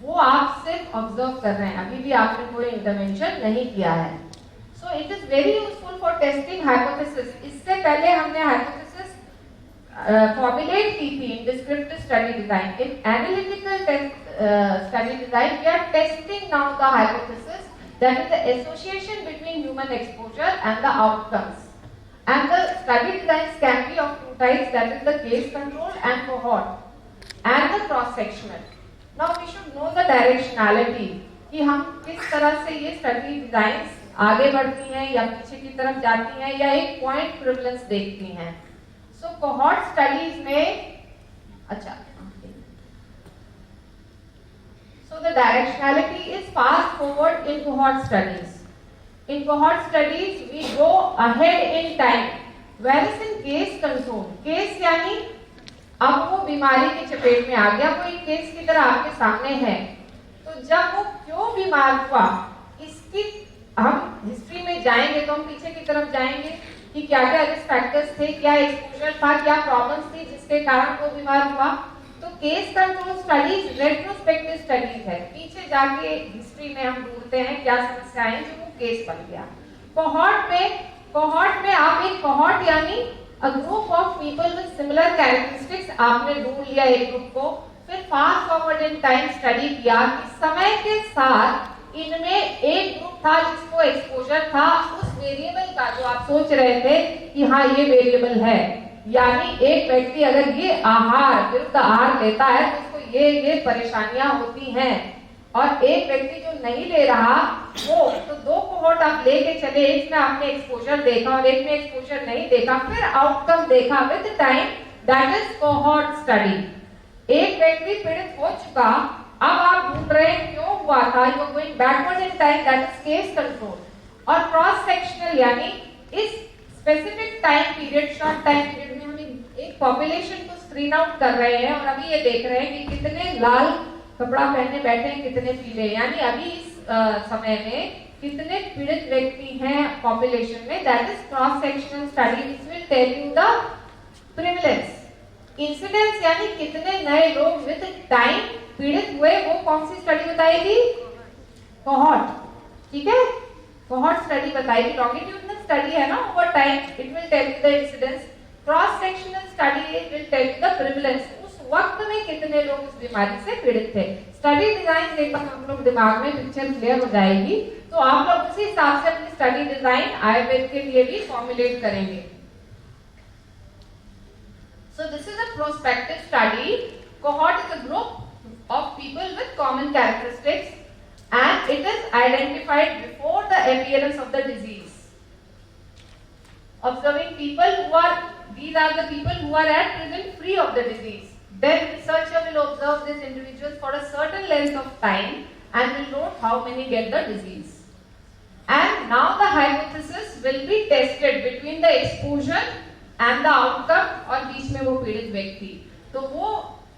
वो आप सिर्फ ऑब्जर्व कर रहे हैं, अभी भी आपने कोई इंटरवेंशन नहीं किया है. So it is very useful for testing hypothesis. इससे पहले हमने हाइपोथेसिस फॉर्मुलेट की थी in descriptive study design. In analytical study design we are testing now the hypothesis, that is the association between human exposure and the outcomes. And the study designs can be of two types, that is the case control and cohort and the cross sectional. Now we should know the directionality, कि हम किस तरह से ये study designs आगे बढ़ती हैं या पीछे की तरफ जाती हैं या एक point prevalence देखती हैं. So cohort studies में, अच्छा, so the directionality is fast forward in cohort studies. In cohort studies, we go ahead in time. Whereas in case control, case यानी अब वो बीमारी की चपेट में आ गया, वो एक केस की तरह आपके सामने है, तो जब वो क्यों बीमार हुआ इसकी हम हिस्ट्री में जाएंगे तो हम पीछे की तरफ जाएंगे, कि क्या क्या रिस्क फैक्टर्स थे, क्या एक्सपोजर था, क्या प्रॉब्लम्स थी जिसके कारण वो बीमार हुआ। तो case control studies retrospective studies है, पीछे जाके हिस्ट्री में हम ढूंढते हैं क्या समस्याएं जो वो केस बन गया। कोहॉर्ट में आप एक कोहॉर्ट यानी a group of people with similar characteristics आपने ढूंढ लिया एक ग्रुप को, फिर fast forward in time study किया कि समय के साथ इनमें एक ग्रुप था जिसको एक्सपोजर था उस वेरिएबल का जो आप सोच रहे थे कि हाँ ये वेरिएबल है, यानी एक व्यक्ति अगर ये आहार विरुद्ध आहार लेता है तो उसको ये परेशानियां होती हैं, और एक व्यक्ति जो नहीं ले रहा वो, तो दो कोहॉर्ट आप लेके चले, एक में आपने एक्सपोजर देखा और एक में एक्सपोजर नहीं देखा, फिर आउटकम देखा with time, that is cohort study. एक व्यक्ति पीड़ित हो चुका, अब आप ढूंढ रहे हैं क्यों हुआ था, you are going backward in time, that is case control. और क्रॉस सेक्शनल यानी इस specific time period, short time period में हम एक पॉपुलेशन को स्क्रीन आउट कर रहे हैं और अभी ये देख रहे हैं कि कितने लाल कपड़ा पहने बैठे हैं, कितने पीले, यानी अभी इस समय में कितने पीड़ित व्यक्ति हैं पॉपुलेशन में, that is cross sectional study which will tell you the prevalence. Incidence यानी कितने नए लोग विद टाइम पीड़ित हुए, वो कौन सी स्टडी बताएगी, कोहॉर्ट, ठीक है, कोहॉर्ट स्टडी बताएगी। लॉन्गिट्यूडनल स्टडी है ना, over time it will tell you the incidence. Cross sectional study will tell you the prevalence, उस वक्त में कितने लोग इस बीमारी से पीड़ित थे। स्टडी डिजाइन देखकर हम लोग दिमाग में पिक्चर क्लियर हो जाएगी, तो आप लोग उसी हिसाब से अपनी स्टडी डिजाइन आयुर्वेद के लिए भी फॉर्मुलेट करेंगे। So this is a prospective study. Cohort is a group of people with common characteristics and it is identified before the appearance of the disease. Observing people who are, these are the people who are at present free of the disease. Then researcher will observe these individuals for a certain length of time and will note how many get the disease. And now the hypothesis will be tested between the exposure and the outcome और बीच में वो पीड़ित व्यक्ति, तो वो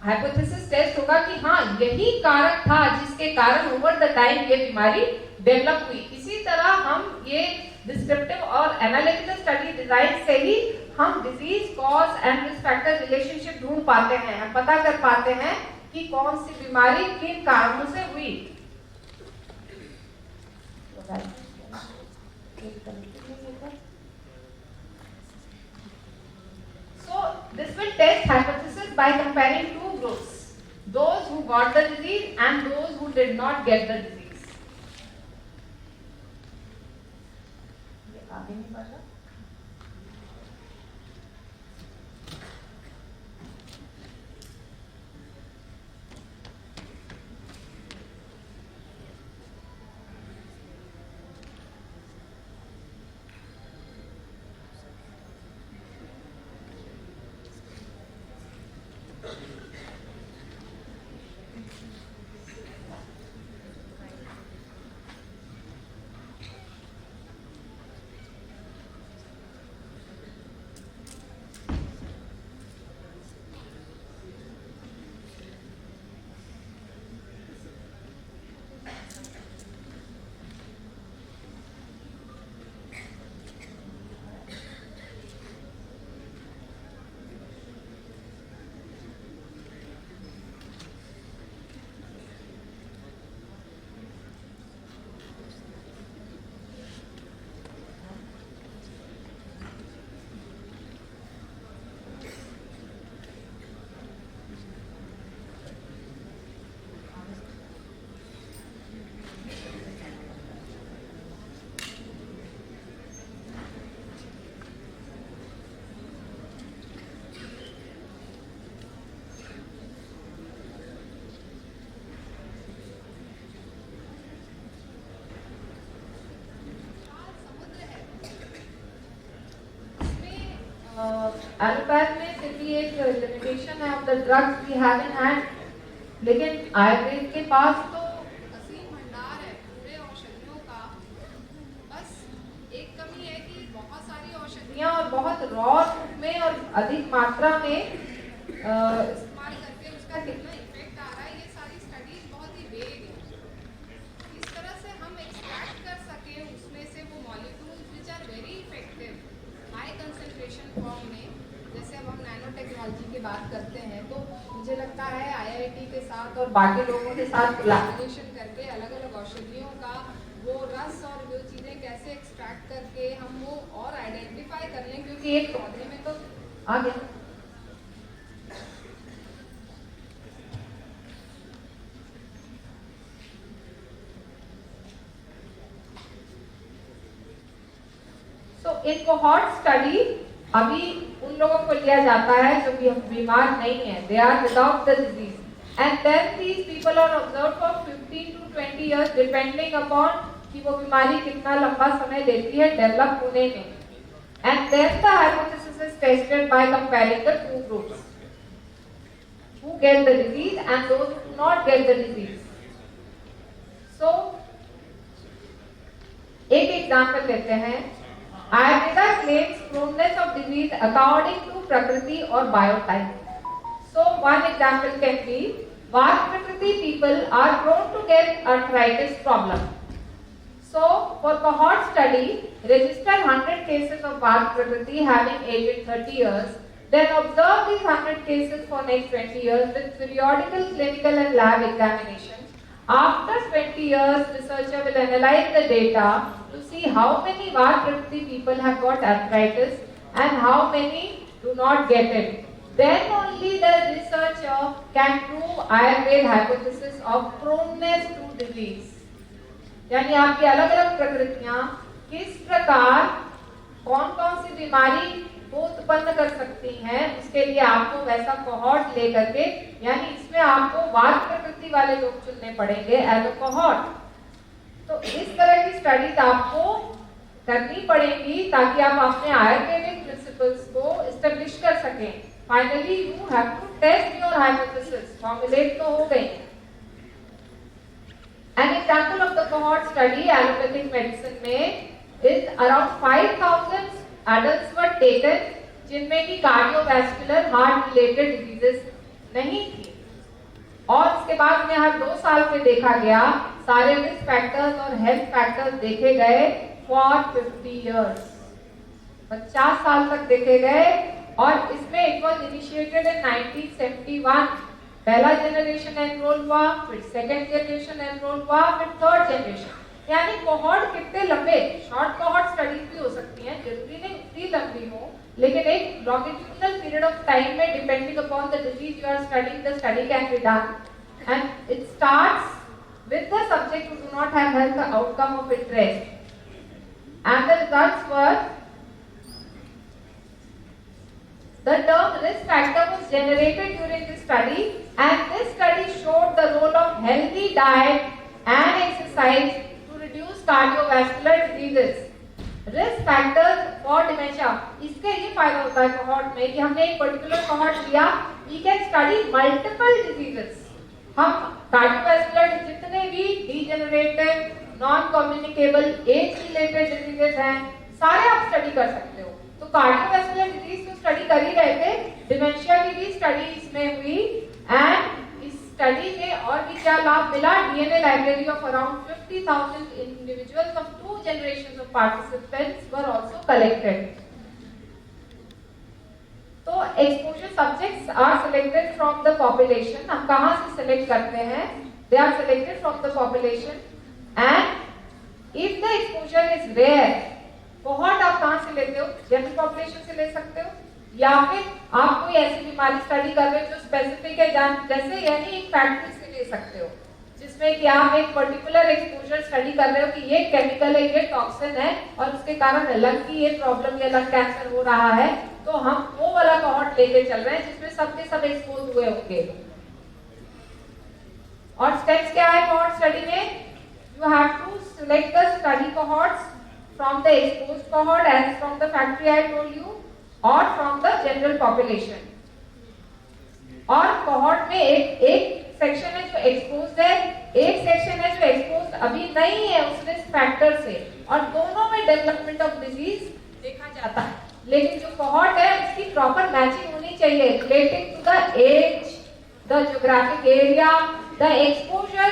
hypothesis test होगा कि हाँ यही कारक था जिसके कारण ओवर द टाइम ये बीमारी डेवलप हुई। इसी तरह हम ये डिस्क्रिप्टिव और एनालिटिकल स्टडी डिजाइन से ही हम disease cause and risk factor relationship ढूंढ पाते हैं, हम पता कर पाते हैं कि कौन सी बीमारी किन कारणों से हुई। So this will test hypothesis by comparing two groups, those who got the disease and those who did not get the disease. ये आगे नहीं बढ़ रहा। एलोपैथ में फिर भी एक लिमिटेशन है of the drugs we have in hand, लेकिन आयुर्वेद के पास तो असीम भंडार है पूरे औषधियों का। बस एक कमी है कि बहुत सारी औषधियाँ और बहुत रॉ रूप में और अधिक मात्रा में इस्तेमाल करके उसका कितना इफेक्ट आ रहा है, ये सारी स्टडीज बहुत ही वेग है। इस तरह से हम एक्सट्रैक्ट कर सके उसमें से वो molecules which are very effective, high करते हैं, तो मुझे लगता है IIT के साथ और बाकी लोगों के साथ कोलैबोरेशन करके अलग अलग औषधियों का वो रस और वो चीज़ें कैसे एक्सट्रैक्ट करके हम वो और आइडेंटिफाई कर लें, क्योंकि एक पौधे में तो आ गया। तो इन कोहॉर्ट स्टडी अभी उन लोगों को लिया जाता है जो कि बीमार नहीं है, they are without the disease, and then these people are observe for 15 to 20 years depending upon कि वो बीमारी कितना लंबा समय लेती है डेवलप होने में, and then the hypothesis is tested by comparing the two groups who get the disease and those who do not get the disease. So एक एग्जांपल लेते हैं, Ayurveda claims proneness of disease according to Prakriti or biotype. So one example can be Vata Prakriti people are prone to get arthritis problem. So for cohort study, register 100 cases of Vata Prakriti having aged 30 years. Then observe these 100 cases for next 20 years with periodical clinical and lab examinations. After 20 years, researcher will analyze the data to see how many Vata Prakriti people have got arthritis and how many do not get it. Then only the researcher can prove Ayurveda hypothesis of proneness to disease. यानी आपकी अलग अलग प्रकृतियां किस प्रकार कौन कौन सी बीमारी को उत्पन्न कर सकती हैं, उसके लिए आपको वैसा कोहॉर्ट लेकर के, यानी इसमें आपको वात प्रकृति वाले लोग चुनने पड़ेंगे एज अ कोहॉर्ट। तो इस तरह की स्टडीज आपको करनी पड़ेगी ताकि आप अपने आयुर्वेदिक प्रिंसिपल्स को एस्टेब्लिश कर सकें। Finally you have to test your hypothesis, formulate तो हो गई। An example of the cohort study allopathic medicine में is around 5000 adults were taken जिनमें की कार्डियोवैस्कुलर हार्ट रिलेटेड डिजीजेस नहीं थी, और उसके बाद में हर 2 साल पे देखा गया, सारे रिस्क फैक्टर्स और हेल्थ फैक्टर्स देखे गए फॉर 50 इयर्स, 50 साल तक देखे गए। और इसमें इट वाज इनिशिएटेड इन 1971, पहला जनरेशन एनरोल हुआ, फिर सेकंड जनरेशन एनरोल हुआ, फिर थर्ड जनरेशन। यानी कोहॉर्ट कितने लंबे, शॉर्ट कोहॉर्ट स्टडीज भी हो सकती हैं, जरूरी नहीं उतनी लंबी हो, लेकिन एक लॉन्गिट्यूडिनल पीरियड ऑफ टाइम में depending upon the disease you are studying the study can be done, and it starts with the subject who do not have health outcome of interest, and the results were the term risk factor was generated during this study, and this study showed the role of healthy diet and exercise to reduce cardiovascular diseases. Risk factors for dementia, इसके ये फायदा होता है cohort में कि हमने एक particular cohort लिया, we can study multiple diseases. हम कार्डियोवैस्कुलर जितने भी degenerative, non communicable, age related diseases हैं, सारे आप स्टडी कर सकते हो। तो कार्डियोवैस्कुलर डिजीज तो स्टडी कर ही रहे थे, डिमेंशिया की भी स्टडी इसमें हुई, एंड इस स्टडी में और भी क्या लाभ मिला, DNA library of around 50,000 individuals of 2 generations of participants were also collected. तो exposure subjects are selected from the population. हम कहां से सिलेक्ट करते हैं? They are selected from the population, and if the exposure is rare, cohort आप कहां से लेते हो? जनरल पॉपुलेशन से ले सकते हो, या फिर आप कोई ऐसी बीमारी स्टडी कर रहे हो जो स्पेसिफिक है, जैसे यानी एक फैक्ट्री से ले सकते हो जिसमें कि आप एक पर्टिकुलर एक्सपोजर स्टडी कर रहे हो कि ये केमिकल है, ये टॉक्सिन है और उसके कारण लंग की ये प्रॉब्लम या लंग कैंसर हो रहा है, तो हम वो वाला कोहॉर्ट लेके चल रहे हैं जिसमें सबके सब एक्सपोज हुए होंगे। और स्टेप्स क्या है कोहॉर्ट स्टडी में? You have to select the study cohorts from the exposed cohort as from the factory I told you, or from the general population. और cohort में एक सेक्शन है जो exposed है, एक सेक्शन है जो exposed अभी नहीं है उस risk factor से, और दोनों में development of disease देखा जाता है। लेकिन जो cohort है उसकी proper matching होनी चाहिए relating to the age, the geographic area, the exposure,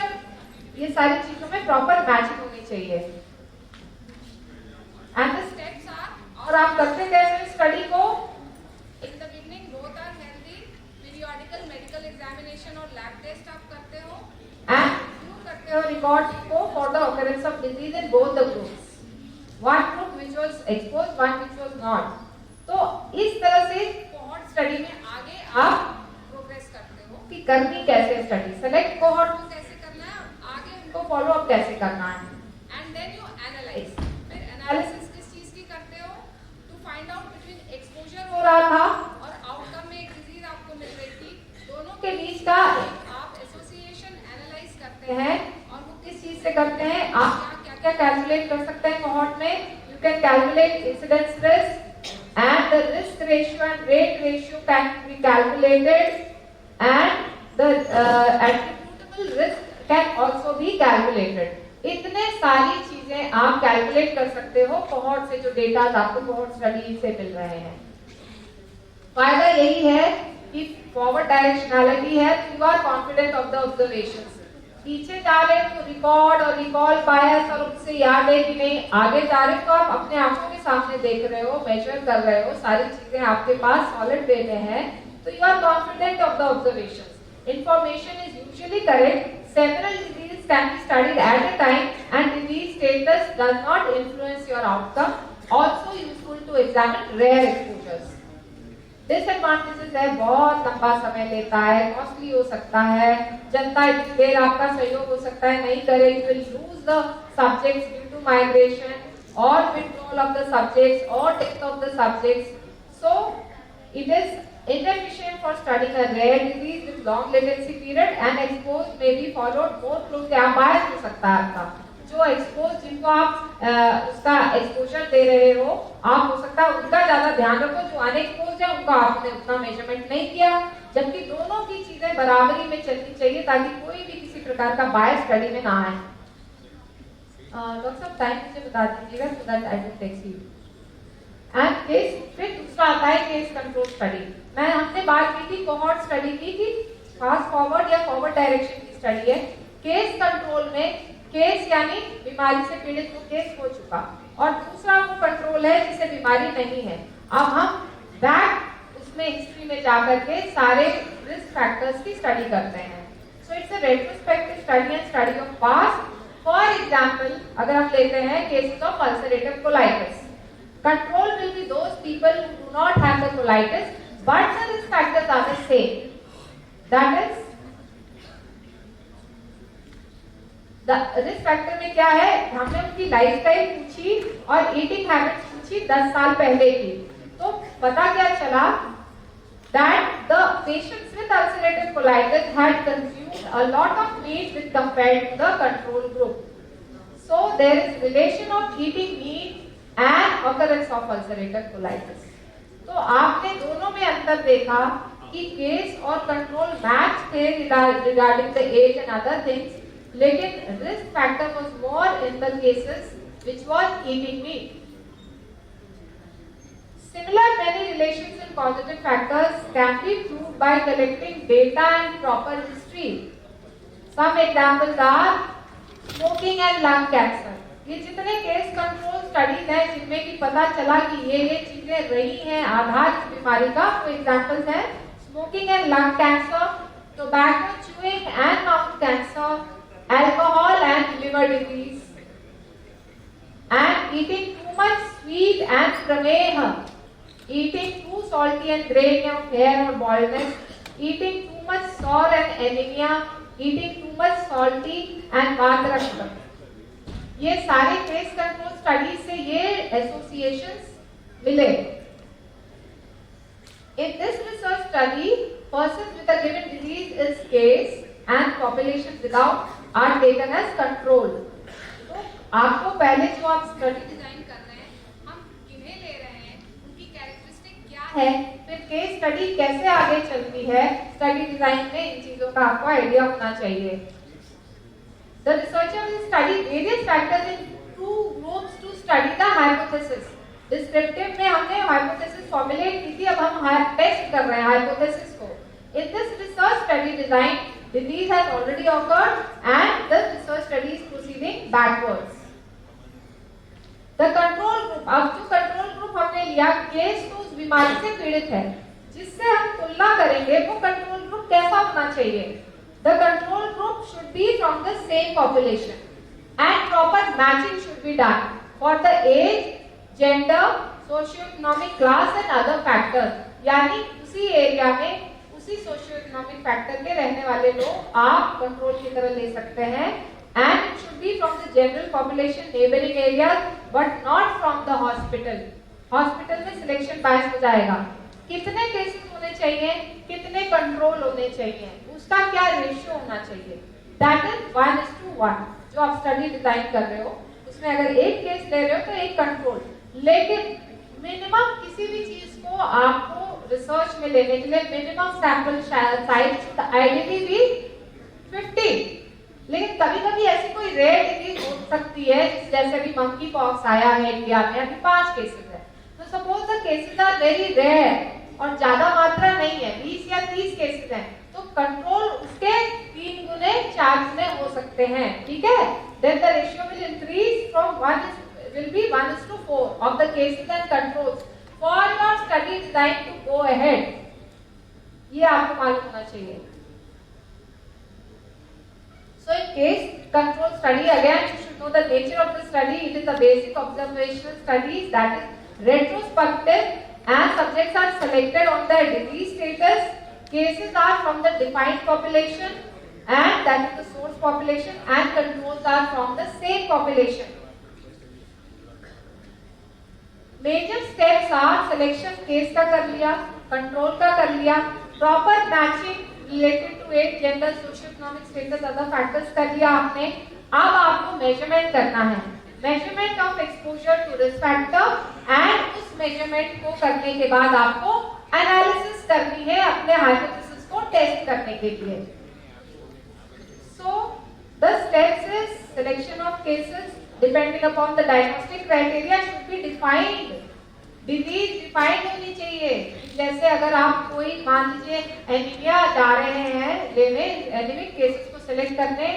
ये सारी चीजों में proper matching होनी चाहिए। And the steps are, और आप करते कैसे स्टडी को? In the beginning both are healthy, periodic periodical medical examination और लैब टेस्ट आप करते हो and you करते हो records को for the occurrence of disease in both the groups. One group which was exposed, one which was not. तो इस तरह से cohort study में आगे आप प्रोग्रेस करते हो कि करनी कैसे स्टडी, सेलेक्ट कोहॉर्ट तो कैसे करना है आगे को फॉलो अप कैसे करना है, एंड देन यू एनालाइज फिर एनालिसिस किस चीज की करते हो to find out between exposure हो रहा था और आउटकम में एक डिजीज आपको मिल रही थी दोनों के बीच का आप एसोसिएशन एनालाइज करते है हैं और वो किस चीज से करते हैं, आप क्या क्या कैलकुलेट कर सकते हैं कोहॉर्ट में, you can calculate incidence risk and the risk ratio and rate ratio can be calculated and the attributable risk can also be calculated. इतने सारी चीजें आप कैलकुलेट कर सकते हो कोहॉर्ट से, जो डेटा आपको कोहॉर्ट स्टडी से मिल रहे हैं. फायदा यही है कि फॉरवर्ड डायरेक्शनैलिटी है, you are confident of the observations. पीछे जा रहे हो तो रिकॉर्ड और रिकॉल बायस और उससे याद है कि नहीं, आगे जा रहे हो तो आप अपने आंखों के सामने देख रहे हो, मेजर कर रहे हो, सारी चीजें आपके पास सॉलिड वे में है, तो you are confident of the observations. Information is usually correct. Several diseases can be studied at a time and disease status does not influence your outcome. Also useful to examine rare exposures. Disadvantages है, बहुत लंबा समय लेता है, costly हो सकता है, जनता इतनी देर आपका सहयोग हो सकता है नहीं करे, you will lose the subjects due to migration or withdrawal of the subjects or death of the subjects. So it is inefficient for studying a rare disease with long latency period and exposed may be followed more closely. आप bias हो सकता है आपका, जो expose जिनको आप उसका exposure दे रहे हो, आप हो सकता है उनका ज्यादा ध्यान रखो, जो अनएक्सपोज है उनका आपने उतना मेजरमेंट नहीं किया, जबकि दोनों की चीजें बराबरी में चलनी चाहिए ताकि कोई भी किसी प्रकार का बायस स्टडी में ना आए. डॉक्टर साहब टाइम मुझे बता दीजिएगा so that I will text you. And case, फिर दूसरा आता है केस कंट्रोल स्टडी. हमने बात की थी कोहॉर्ट स्टडी की कि फास्ट फॉरवर्ड या फॉरवर्ड डायरेक्शन की स्टडी है. केस कंट्रोल में केस यानी बीमारी से पीड़ित वो केस हो चुका, और दूसरा वो कंट्रोल है जिसे बीमारी नहीं है. अब हम बैक उसमें हिस्ट्री में जाकर के सारे रिस्क फैक्टर्स की स्टडी करते हैं. So it's a retrospective study and study of past. For example अगर हम लेते हैं cases of ulcerative colitis, control will be those people who do not have the colitis but the risk factors are the same. That is, the risk factor में क्या है, हमने उनकी lifestyle पूछी और ईटिंग हैबिट्स पूछी 10 साल पहले की, तो पता क्या चला that the patients with ulcerative colitis had consumed a lot of meat with compared to the control group. So there is relation of eating meat and occurrence of ulcerative colitis. तो आपने दोनों में अंतर देखा कि केस और control match थे regarding the age and other things, लेकिन risk factor was more in the cases which was eating meat. Similar many relations in causative factors can be proved by collecting data and proper history. Some examples are smoking and lung cancer. ये जितने case control studies हैं जिनमें कि पता चला कि ये चीजें रही हैं आधार इस बीमारी का, वो एग्जांपल्स हैं smoking and lung cancer, tobacco chewing and mouth cancer, alcohol and liver disease, and eating too much sweet and प्रमेह, eating too salty and greying of hair और baldness, eating too much sour and anaemia, eating too much salty and वातरक्त. ये सारे case control study से ये associations मिले. In this research study, persons with a given disease is case and population without are taken as control. तो आपको पहले जो आप स्टडी डिजाइन कर रहे हैं, हम किन्हें ले रहे हैं, उनकी कैरेक्टरिस्टिक क्या है, फिर केस स्टडी कैसे आगे चलती है, स्टडी डिजाइन में इन चीजों का आपको आइडिया होना चाहिए. The researcher will study various factors in two groups to study the hypothesis. Descriptive में हमने hypothesis formulate की थी, अब हम टेस्ट कर रहे हैं hypothesis को. In this research study design, disease has already occurred and the research study is proceeding backwards. The control group, अब जो control group हमने लिया, केस तो उस बीमारी से पीड़ित है, जिससे हम तुलना करेंगे वो कंट्रोल ग्रुप होना चाहिए? The control group should be from the same population and proper matching should be done for the age, gender, socio-economic class and other factors. यानी उसी एरिया में उसी सोशियो-इकोनॉमिक फैक्टर के रहने वाले लोग आप कंट्रोल की तरह ले सकते हैं and it should be from the general population neighboring areas but not from the hospital. Hospital में सिलेक्शन बायस हो जाएगा. कितने केसेस होने चाहिए, कितने कंट्रोल होने चाहिए, उसका क्या रेशियो होना चाहिए? That is 1:1. जो आप स्टडी डिजाइन कर रहे हो उसमें अगर एक केस ले रहे हो तो एक कंट्रोल, लेकिन मिनिमम किसी भी चीज को आपको रिसर्च में लेने के लिए minimum sample size should ideally be 50. लेकिन कभी-कभी ऐसी कोई रेयर डिजीज हो सकती है जैसे अभी मंकी पॉक्स आया है इंडिया में, अभी 5 केसेस है. तो suppose the cases are very rare और ज्यादा मात्रा नहीं है, 20 या 30 केसेस हैं, तो कंट्रोल उसके 3 गुने 4 गुने हो सकते हैं. ठीक है? Then the ratio will increase from 1:4 of the cases and controls for your study design to go ahead. ये आपको मालूम होना चाहिए. So in case control study, again you should know the nature of the study. It is a basic observational study that is retrospective and subjects are selected on their disease status. Cases are from the defined population and that is the source population and controls are from the same population. Major steps are selection case का कर लिया, control का कर लिया, proper matching related to age, gender, socio-economic status, other factors कर लिया आपने. अब आपको measurement करना है, measurement of exposure to risk factor and उस measurement को करने के बाद आपको analysis करनी है अपने hypothesis को test करने के लिए. So the steps is selection of cases depending upon the diagnostic criteria should be defined. Disease defined होनी चाहिए. जैसे अगर आप कोई मान लीजिए एनीमिया जा रहे हैं लेने, एनीमिक केसेस को सिलेक्ट करने,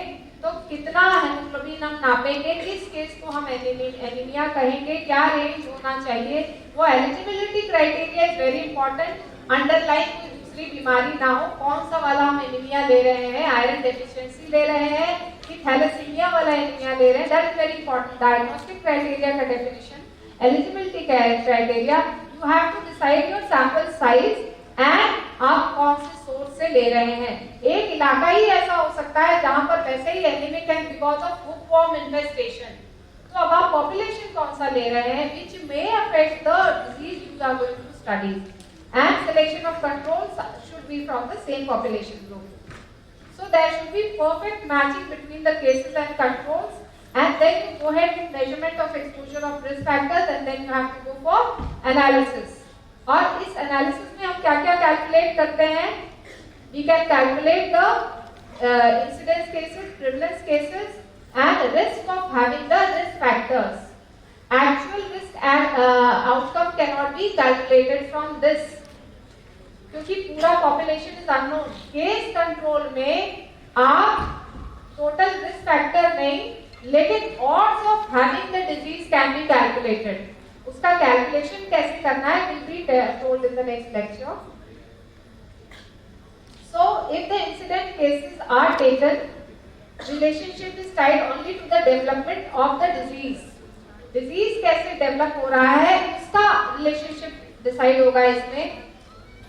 तो कितना हेमोग्लोबिन हम नापेंगे, किस केस को हम एनीमिया कहेंगे, क्या रेंज होना चाहिए, वो eligibility criteria is very important. Underline कोई दूसरी बीमारी ना हो, कौन सा वाला हम एनीमिया ले रहे हैं, आयरन डेफिशिएंसी ले रहे हैं कि थैलेसीमिया वाला एनीमिया ले रहे हैं, that is very important. Diagnostic criteria का definition, eligibility criteria, you have to decide your sample size and आप कौन से सोर्स से ले रहे हैं. एक इलाका ही ऐसा हो सकता है जहां पर वैसे ही anaemic and because of hookworm infestation, तो अब आप पॉपुलेशन कौन सा ले रहे हैं which may affect the disease you are going to study. And selection of controls should be from the same population group. So there should be perfect matching between the cases and controls, and then you go ahead with measurement of exposure of risk factors, and then you have to go for analysis. और इस analysis में हम क्या-क्या calculate करते हैं? We can calculate the incidence cases, prevalence cases, and risk of having the risk factors. Actual risk and outcome cannot be calculated from this. क्योंकि पूरा population is unknown. Case control में आप total risk factor नहीं, लेकिन odds of having the disease can be calculated. उसका calculation कैसे करना है will be told in the next lecture. So if the incident cases are taken, relationship is tied only to the development of the disease. Disease कैसे develop हो रहा है उसका relationship decide होगा इसमें.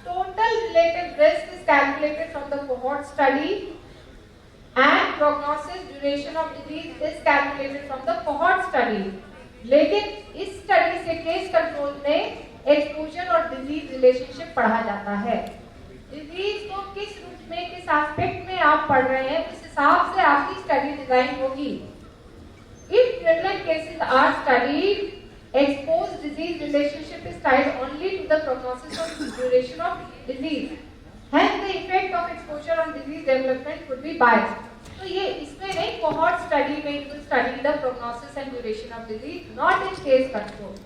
Total relative risk is calculated from the cohort study and prognosis duration of disease is calculated from the cohort study. लेकिन इस study से केस कंट्रोल में एक्सपोजर और डिजीज रिलेशनशिप पढ़ा जाता है. डिजीज को किस रूप में, किस एस्पेक्ट में आप पढ़ रहे हैं, उस हिसाब से आपकी स्टडी डिजाइन होगी. If prevalent cases are studied, exposed disease relationship is tied only to the prognosis or duration of disease. Hence, the effect of exposure on disease development could be biased. तो ये इसमें नहीं, cohort study में it will study the prognosis and duration of disease, not in case control.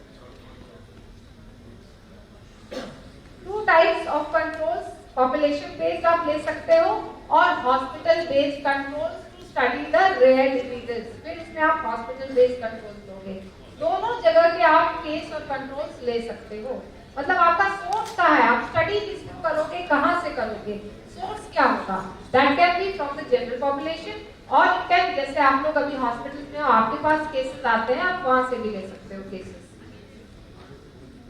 Two types of controls, population based आप ले सकते हो और hospital based controls to study the rare diseases. फिर इसमें आप hospital based controls लोगे. दोनों जगह के आप केस और कंट्रोल्स ले सकते हो. मतलब आपका सोर्स क्या है, आप स्टडी किसको करोगे, कहां से करोगे. सोर्स क्या होगा? That can B from the general population और कैन, जैसे आप लोग अभी हॉस्पिटल में हो, आपके पास केसेस आते हैं, आप वहां से भी ले सकते हो cases.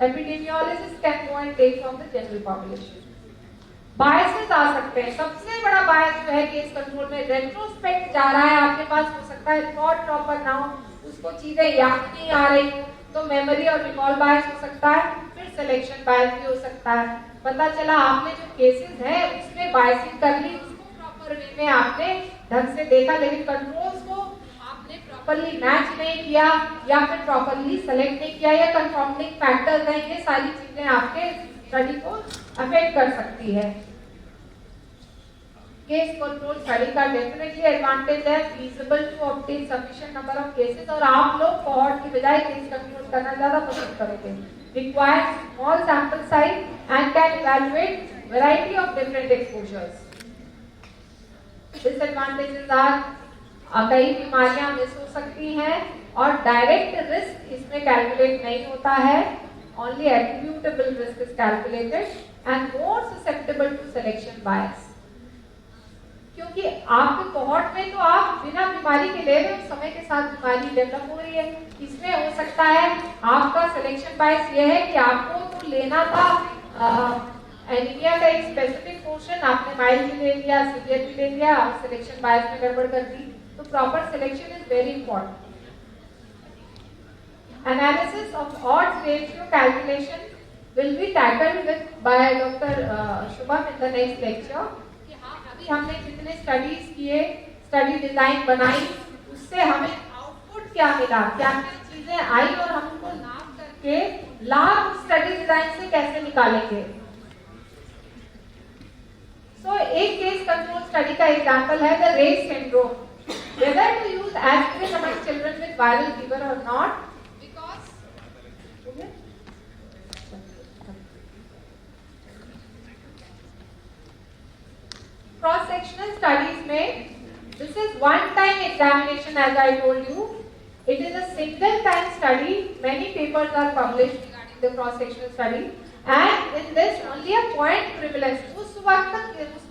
Epidemiologist can go and take from the general population. Biases आ सकते हैं। सबसे बड़ा बायस जो है केस कंट्रोल में, रेट्रोस्पेक्ट जा रहा है आपके पास, हो सकता है थॉट प्रॉपर ना हो, उसको चीजें याद नहीं आ रही हो, तो मेमोरी और रिकॉल बायस हो सकता है। फिर सिलेक्शन बायस भी हो सकता है। पता चला आपने जो केसेस है उसमें बायसिंग कर ली, उसको प्रॉपर वे में आपने ढंग से देखा, लेकिन कंट्रोल्स को आपने प्रॉपरली मैच नहीं किया या फिर प्रॉपरली सेलेक्ट नहीं किया, या कंफर्मिंग फैक्टर नहीं, ये सारी चीजें आपके स्टडी को अफेक्ट कर सकती है। केस कंट्रोल स्टडी का डेफिनेटली एडवांटेज है, feasible to obtain sufficient number of cases, और आप लोग कोहॉर्ट की बजाय केस कंट्रोल करना ज्यादा पसंद करोगे। Requires small sample size and can evaluate variety of different exposures. Disadvantages are, कई बीमारियां मिस हो सकती हैं और डायरेक्ट रिस्क इसमें कैलकुलेट नहीं होता है, only attributable risk is calculated and more susceptible to selection bias. क्योंकि आपके कोहॉर्ट में तो आप बिना बीमारी के ले रहे हो, समय के साथ बीमारी डेवलप हो रही है, इसमें हो सकता है आपका सिलेक्शन बायस ये है कि आपको तो लेना था एनीमिया का एक स्पेसिफिक पोर्शन, आपने माइल्ड भी ले लिया, सीवियर भी ले लिया, और सिलेक्शन बायस में गड़बड़ कर दी। तो proper selection is very important. Analysis of odds ratio calculation will be tackled with by Dr. Shubham in the next lecture। कि हाँ, अभी हमने जितने स्टडीज किए, स्टडी डिजाइन बनाई, उससे हमें आउटपुट क्या मिला, क्या क्या चीजें आई, और हम उनको नाप करके लाभ स्टडी डिजाइन से कैसे निकालेंगे। सो एक केस कंट्रोल स्टडी का एग्जांपल है the Reye's syndrome, whether to use aspirin among children with viral fever or not, because cross sectional studies में this is one time examination, as I told you, it is a single time study, many papers are published regarding the cross sectional study and in this only a point prevalence, उस वक्त तक उस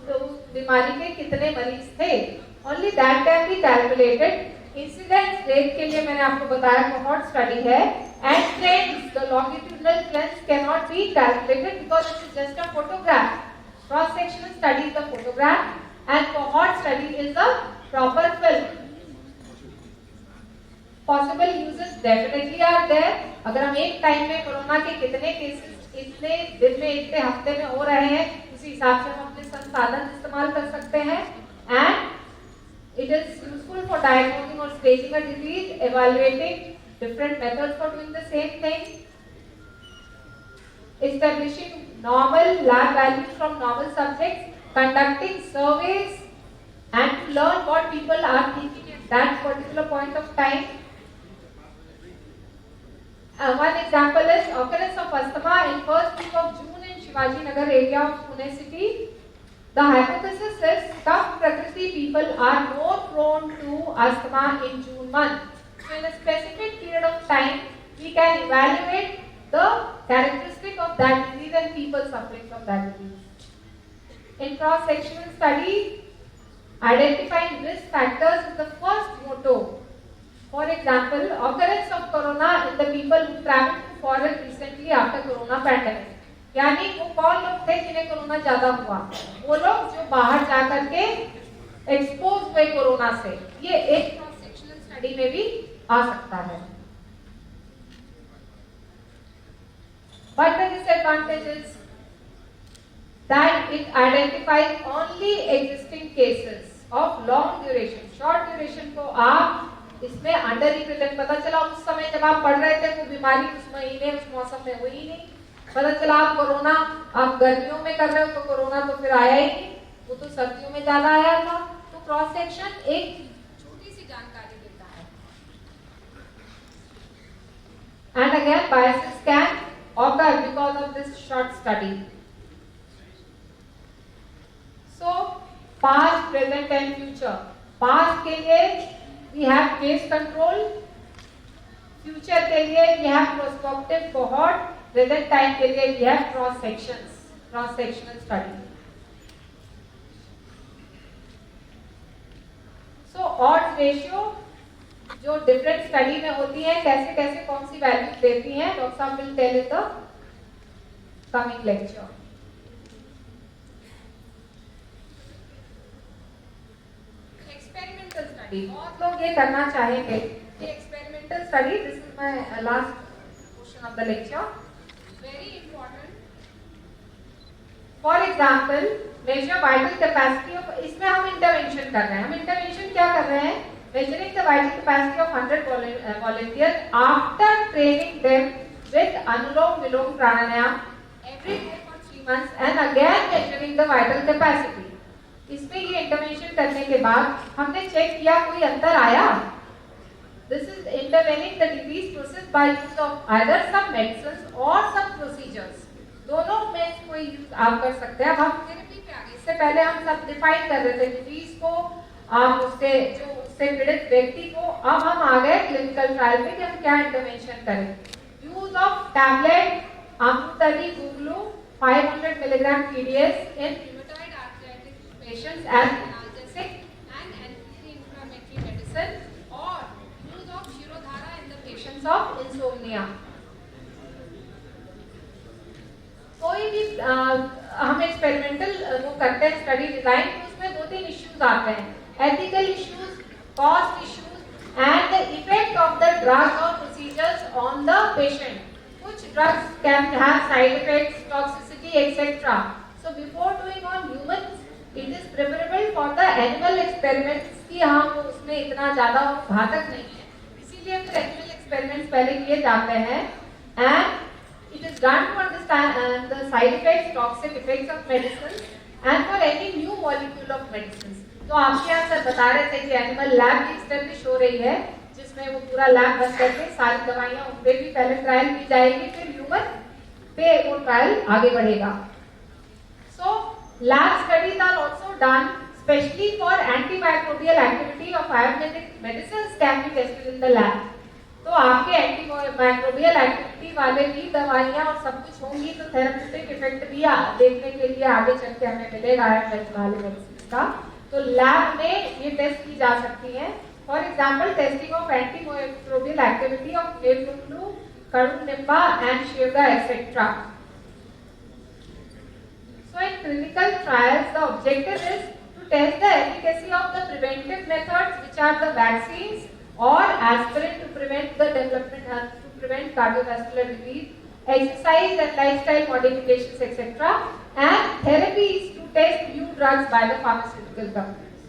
बीमारी के कितने मरीज थे, only that can be calculated. Incidence rate के लिए मैंने आपको बताया कोहॉर्ट स्टडी है, and trends, the longitudinal trends can not be calculated because it is just a photograph. Cross sectional study is the photograph and cohort study is the proper film. Possible uses definitely are there। अगर हम एक time में corona के कितने cases इतने दिन में, इतने हफ्ते में हो रहे हैं, उसी हिसाब से हम अपने संसाधन इस्तेमाल कर सकते हैं। And it is useful for diagnosing or staging a disease, evaluating different methods for doing the same thing, establishing normal lab values from normal subjects, conducting surveys and to learn what people are thinking at that particular point of time. One example is occurrence of asthma in first week of June in Shivaji Nagar area of Pune city. The hypothesis is tough Prakriti people are more prone to asthma in June month. So in a specific period of time, we can evaluate the characteristic of that disease and people suffering from that disease. In cross-sectional study, identifying risk factors is the first motto. For example, occurrence of corona in the people who traveled to foreign recently after corona pandemic. यानी वो कौन लोग थे जिन्हें corona ज्यादा हुआ? वो लोग जो बाहर जाकर के एक्सपोज हुए कोरोना से। ये एक cross-sectional study में भी आ सकता है। But the disadvantage is that it identifies only existing cases of long duration. Short duration को आप इसमें अंडर रिप्रेजेंट, पता चला उस समय जब आप पढ़ रहे थे वो बीमारी उस महीने उस मौसम में हुई नहीं, पता चला आप कोरोना आप गर्मियों में कर रहे हो तो कोरोना तो फिर आया ही नहीं, वो तो सर्दियों में ज्यादा आया था। तो क्रॉस सेक्शन एक छोटी सी जानकारी देता है। And again biases can occur because of this short study. So past, present and future. Past के लिए we have case control, future के लिए we have prospective cohort, present time के लिए we have cross sections, cross sectional study. Odds ratio जो different study में होती है, कैसे कैसे कौन सी वैल्यूज देती हैं, डॉक्टर साहब will tell in the coming lecture. Experimental study बहुत लोग ये करना चाहेंगे। ये experimental study, this is my last portion of the lecture, very important. For example measure vital capacity of, इसमें हम इंटरवेंशन कर रहे हैं। हम इंटरवेंशन क्या कर रहे हैं? Measuring the vital capacity of 100 volunteer after training them with anulom vilom pranayama every day for 3 months and again measuring the vital capacity. इसमें ये इंटरवेंशन करने के बाद हमने चेक किया कोई अंतर आया। This is intervening the disease process by use of either some medicines और सम प्रोसीजर्स। दोनों में इसको यूज आप कर सकते हैं। अब हम थेरेपी पे आ गए। इससे पहले हम सब डिफाइन कर रहे थे डिजीज को, आप उससे जो उससे पीड़ित व्यक्ति को। अब हम आ गए क्लिनिकल ट्रायल में कि हम क्या इंटरवेंशन करें। Use of tablet Amritari guggulu 500 milligram PDS in rheumatoid arthritis patients as analgesic and anti inflammatory medicine और use of shirodhara in the patients of insomnia. कोई भी हम एक्सपेरिमेंटल वो करते हैं स्टडी डिजाइन, तो उसमें 2-3 इश्यूज आते हैं, ethical issues, cost issues and the effect of the drug और प्रोसीजर्स ऑन द पेशेंट। कुछ drugs can have side effects, toxicity etcetera. So before doing on humans it is preferable for the animal experiments कि हम उसमें इतना ज्यादा घातक नहीं है, इसीलिए फिर एनिमल एक्सपेरिमेंट्स पहले किए जाते हैं। And it is done to understand the side effects, toxic effects of medicines and for any new molecule of medicines। तो आपके यहाँ सर बता रहे थे कि एनिमल लैब भी एस्टेब्लिश हो रही है, जिसमें वो पूरा लैब बन करके सारी दवाइयाँ उन पे भी पहले ट्रायल की जाएगी, फिर ह्यूमन पे वो ट्रायल आगे बढ़ेगा। So lab studies are also done specially for antimicrobial activity of Ayurvedic medicines can be tested in the lab। तो आपके एंटीमाइक्रोबियल एक्टिविटी वाले भी दवाइयाँ और सब कुछ होंगी, तो थेरेप्यूटिक इफेक्ट भी देखने के लिए आगे चल के हमें मिलेगा आयुर्वेद वाले मेडिसिन का। तो लैब में ये टेस्ट की जा सकती है। For example testing of antimicrobial activity of nebulu, karunimba and shivaga etcetera. So in clinical trials the objective is to test the efficacy of the preventive methods which are the vaccines or aspirin to prevent the development to prevent cardiovascular disease, exercise and lifestyle modifications etc. and therapies to test new drugs by the pharmaceutical companies।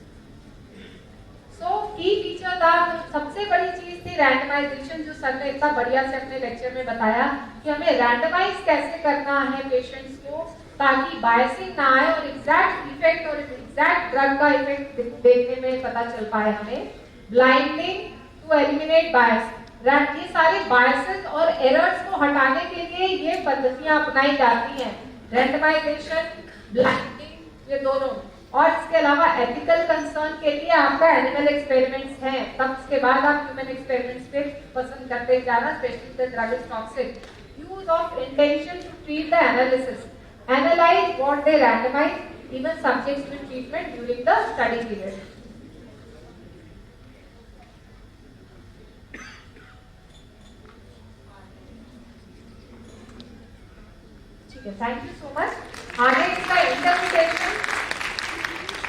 So key features are, सबसे बड़ी चीज थी randomisation, जो sir ने इतना बढ़िया से अपने लेक्चर में बताया कि हमें रैंडमाइज कैसे करना है पेशेंट्स को, ताकि बायसिंग ना आए और एग्जैक्ट इफेक्ट और एग्जैक्ट ड्रग का इफेक्ट देखने में पता चल पाए हमें। ब्लाइंडिंग to eliminate bias, ये सारे बायसेस और एरर्स को हटाने के लिए ये पद्धतियां अपनाई जाती हैं, रैंडमाइजेशन, ब्लाइंडिंग, ये दोनों। और इसके अलावा एथिकल कंसर्न के लिए आपका एनिमल एक्सपेरिमेंट्स हैं, तब उसके बाद आप ह्यूमन एक्सपेरिमेंट्स पे पसंद करते जाना, specially the drug is toxic. Use of intention to treat the analysis, analyse what they randomise, even subjects with treatment during the study period. Thank you so much. आगे इसका इंटरप्रिटेशन,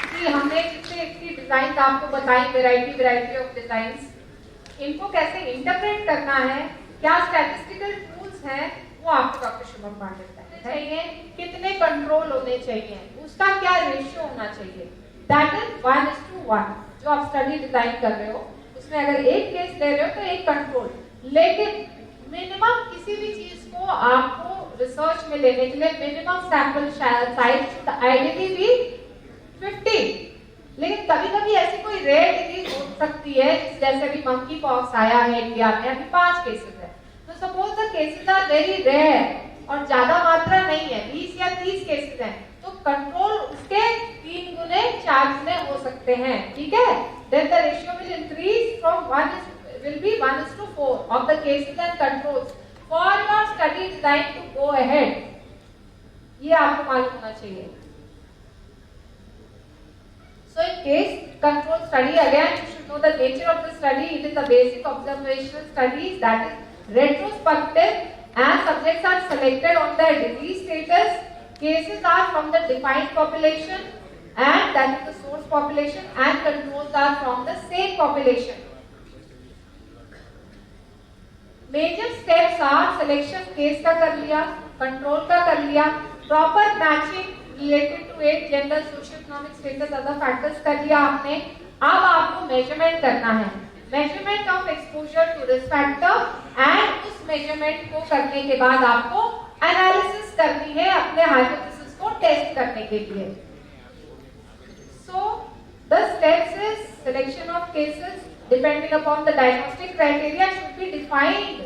कि हमने इसकी design आपको बताई, वैरायटी ऑफ डिजाइंस, इनको कैसे interpret करना है, क्या स्टैटिस्टिकल टूल्स हैं, वो आपको डॉक्टर शुभम पांडे बताएंगे। कितने कंट्रोल होने चाहिए, उसका क्या रेशियो होना चाहिए, दैट इज 1:1। जो आप स्टडी डिजाइन कर रहे हो उसमें अगर एक केस ले रहे हो तो एक कंट्रोल, लेकिन मिनिमम किसी भी चीज को आपको रिसर्च में लेने के लिए minimum sample size should ideally be 50। लेकिन कभी कभी ऐसी कोई रेयर डिजीज हो सकती है, जैसे भी मंकी पॉक्स आया है इंडिया में, अभी 5 केसेस है, तो suppose the cases are very rare और ज्यादा मात्रा नहीं है, 20 या 30 केसेस हैं, तो कंट्रोल उसके 3 गुने 4 गुने हो सकते हैं, ठीक है। Then the ratio will increase from 1:4 of the cases and controls for your study design to go ahead। ये आपको मालूम होना चाहिए। So in case control study again you should know the nature of the study. It is a basic observational study that is retrospective, and subjects are selected on their disease status. Cases are from the defined population, and that is the source population, and controls are from the same population. Major steps are selection case का कर लिया, control का कर लिया, proper matching related to age, gender, socio economic status, other factors कर लिया आपने। अब आपको मेजरमेंट करना है, measurement of exposure to risk factor, and उस मेजरमेंट को करने के बाद आपको एनालिसिस करनी है अपने हाइपोथेसिस को टेस्ट करने के लिए। So the steps is selection of cases depending upon the diagnostic criteria should be defined.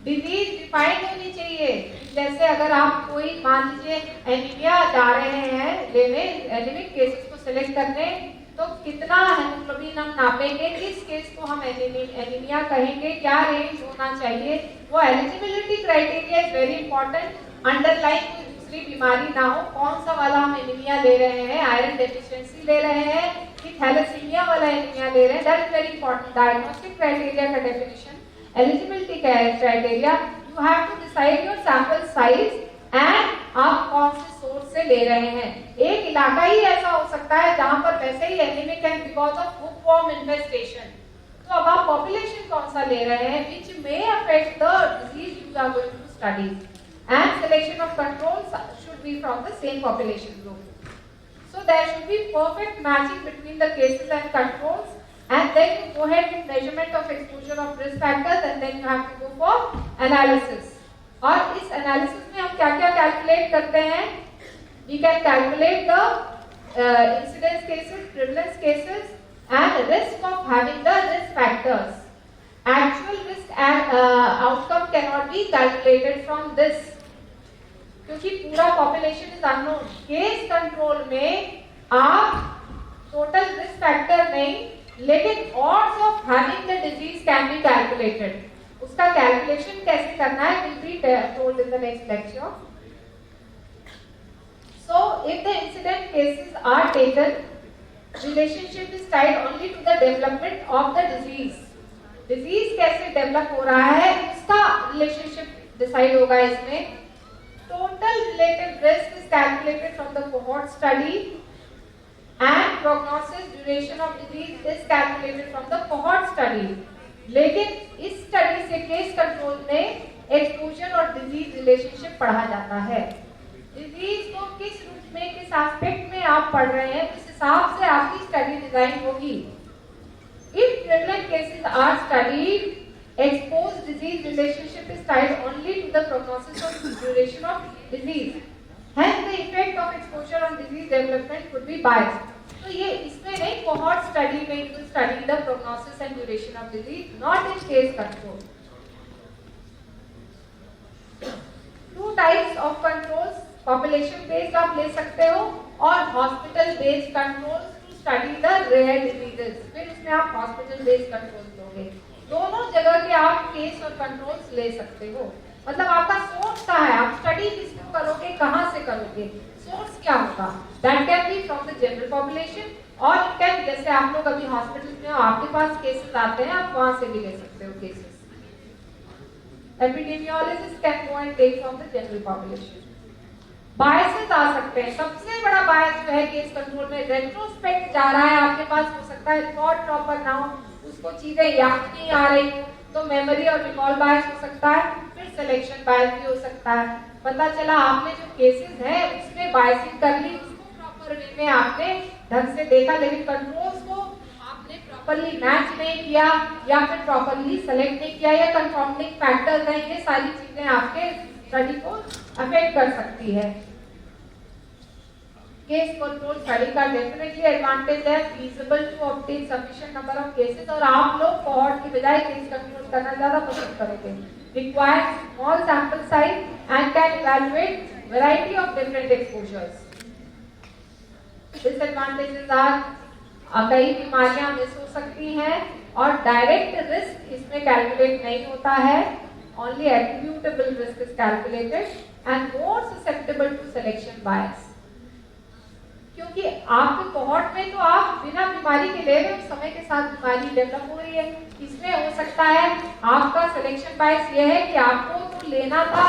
Disease defined होनी चाहिए। जैसे अगर आप कोई मान लीजिए एनीमिया जा रहे हैं लेने, एनीमिक केसेस को सिलेक्ट करने, तो कितना हेमोग्लोबिन हम नापेंगे, किस केस को हम एनीमिया कहेंगे, क्या रेंज होना चाहिए, वो eligibility criteria is very important. Underline कोई दूसरी बीमारी ना हो, कौन सा वाला हम एनीमिया ले रहे हैं, आयरन डेफिशिएंसी ले रहे हैं कि थैलेसीमिया वाला एनीमिया ले रहे हैं, that is very important. Diagnostic criteria का definition, eligibility criteria, you have to decide your sample size and आप कौन से सोर्स से ले रहे हैं। एक इलाका ही ऐसा हो सकता है जहां पर वैसे ही anaemic and because of hookworm infestation, तो अब आप पॉपुलेशन कौन सा ले रहे हैं which may affect the disease you are going to study, and selection of controls should be from the same population group. So there should be perfect matching between the cases and controls, and then you go ahead with measurement of exposure of risk factors, and then you have to go for analysis. और इस analysis में हम क्या-क्या calculate करते हैं? We can calculate the incidence cases, prevalence cases, and risk of having the risk factors. Actual risk and outcome cannot be calculated from this. क्योंकि पूरा population is unknown. Case control में आप total risk factor नहीं, लेकिन odds of having the disease can be calculated. उसका calculation कैसे करना है will be told in the next lecture. So if the incident cases are taken, relationship is tied only to the development of the disease. Disease कैसे develop हो रहा है उसका relationship decide होगा इसमें। Total relative risk is calculated from the cohort study, and prognosis duration of disease is calculated from the cohort study. लेकिन इस study से केस कंट्रोल में एक्सपोजर और डिजीज रिलेशनशिप पढ़ा जाता है। डिजीज को किस रूप में, किस एस्पेक्ट में आप पढ़ रहे हैं, उस हिसाब से आपकी स्टडी डिजाइन होगी। If prevalent cases are studied, exposed disease relationship is tied only to the prognosis or duration of disease. Hence, the effect of exposure on disease development could be biased. तो ये इसमें नहीं, cohort study में you will study the prognosis and duration of disease, not in case control. Two types of controls, population based आप ले सकते हो और hospital based controls to study the rare diseases. फिर उसमें आप hospital based controls लोगे। दोनों जगह के आप केस और कंट्रोल्स ले सकते हो। मतलब आपका सोर्स क्या है, आप स्टडी किसको करोगे, कहां से करोगे, सोर्स क्या होगा। That can B from the general population, और कैन, जैसे आप लोग अभी हॉस्पिटल में हो, आपके पास केसेस आते हैं, आप वहां से भी ले सकते हो cases. Epidemiologist can go and take from the general population. Biases आ सकते हैं। सबसे बड़ा बायस जो है केस कंट्रोल में, रेट्रोस्पेक्ट जा रहा है, आपके पास हो सकता है रिकॉर्ड प्रॉपर ना हो, उसको चीजें याद नहीं आ रही, तो मेमोरी और रिकॉल बायस हो सकता है, फिर सिलेक्शन बायस भी हो सकता है। पता चला आपने जो केसेस है उसमें बायसिंग कर ली, उसको प्रॉपर वे में आपने ढंग से देखा, लेकिन कंट्रोल्स को आपने प्रॉपरली मैच नहीं किया, या फिर प्रॉपरली सेलेक्ट नहीं किया, या कंफर्मिंग फैक्टर नहीं, ये सारी चीजें आपके स्टडी को अफेक्ट कर सकती है। केस कंट्रोल स्टडी का डेफिनेटली एडवांटेज है, feasible to obtain sufficient number of cases, और आप लोग कोहॉर्ट की बजाय केस कंट्रोल करना ज्यादा पसंद करोगे। Requires small sample size and can evaluate variety of different exposures. Disadvantages are, कई बीमारियां मिस हो सकती हैं, और डायरेक्ट रिस्क इसमें कैलकुलेट नहीं होता है, only attributable risk is calculated and more susceptible to selection bias. क्योंकि आपके कोहॉर्ट में तो आप बिना बीमारी के ले रहे हो, समय के साथ बीमारी डेवलप हो रही है। इसमें हो सकता है आपका सिलेक्शन बायस ये है कि आपको तो लेना था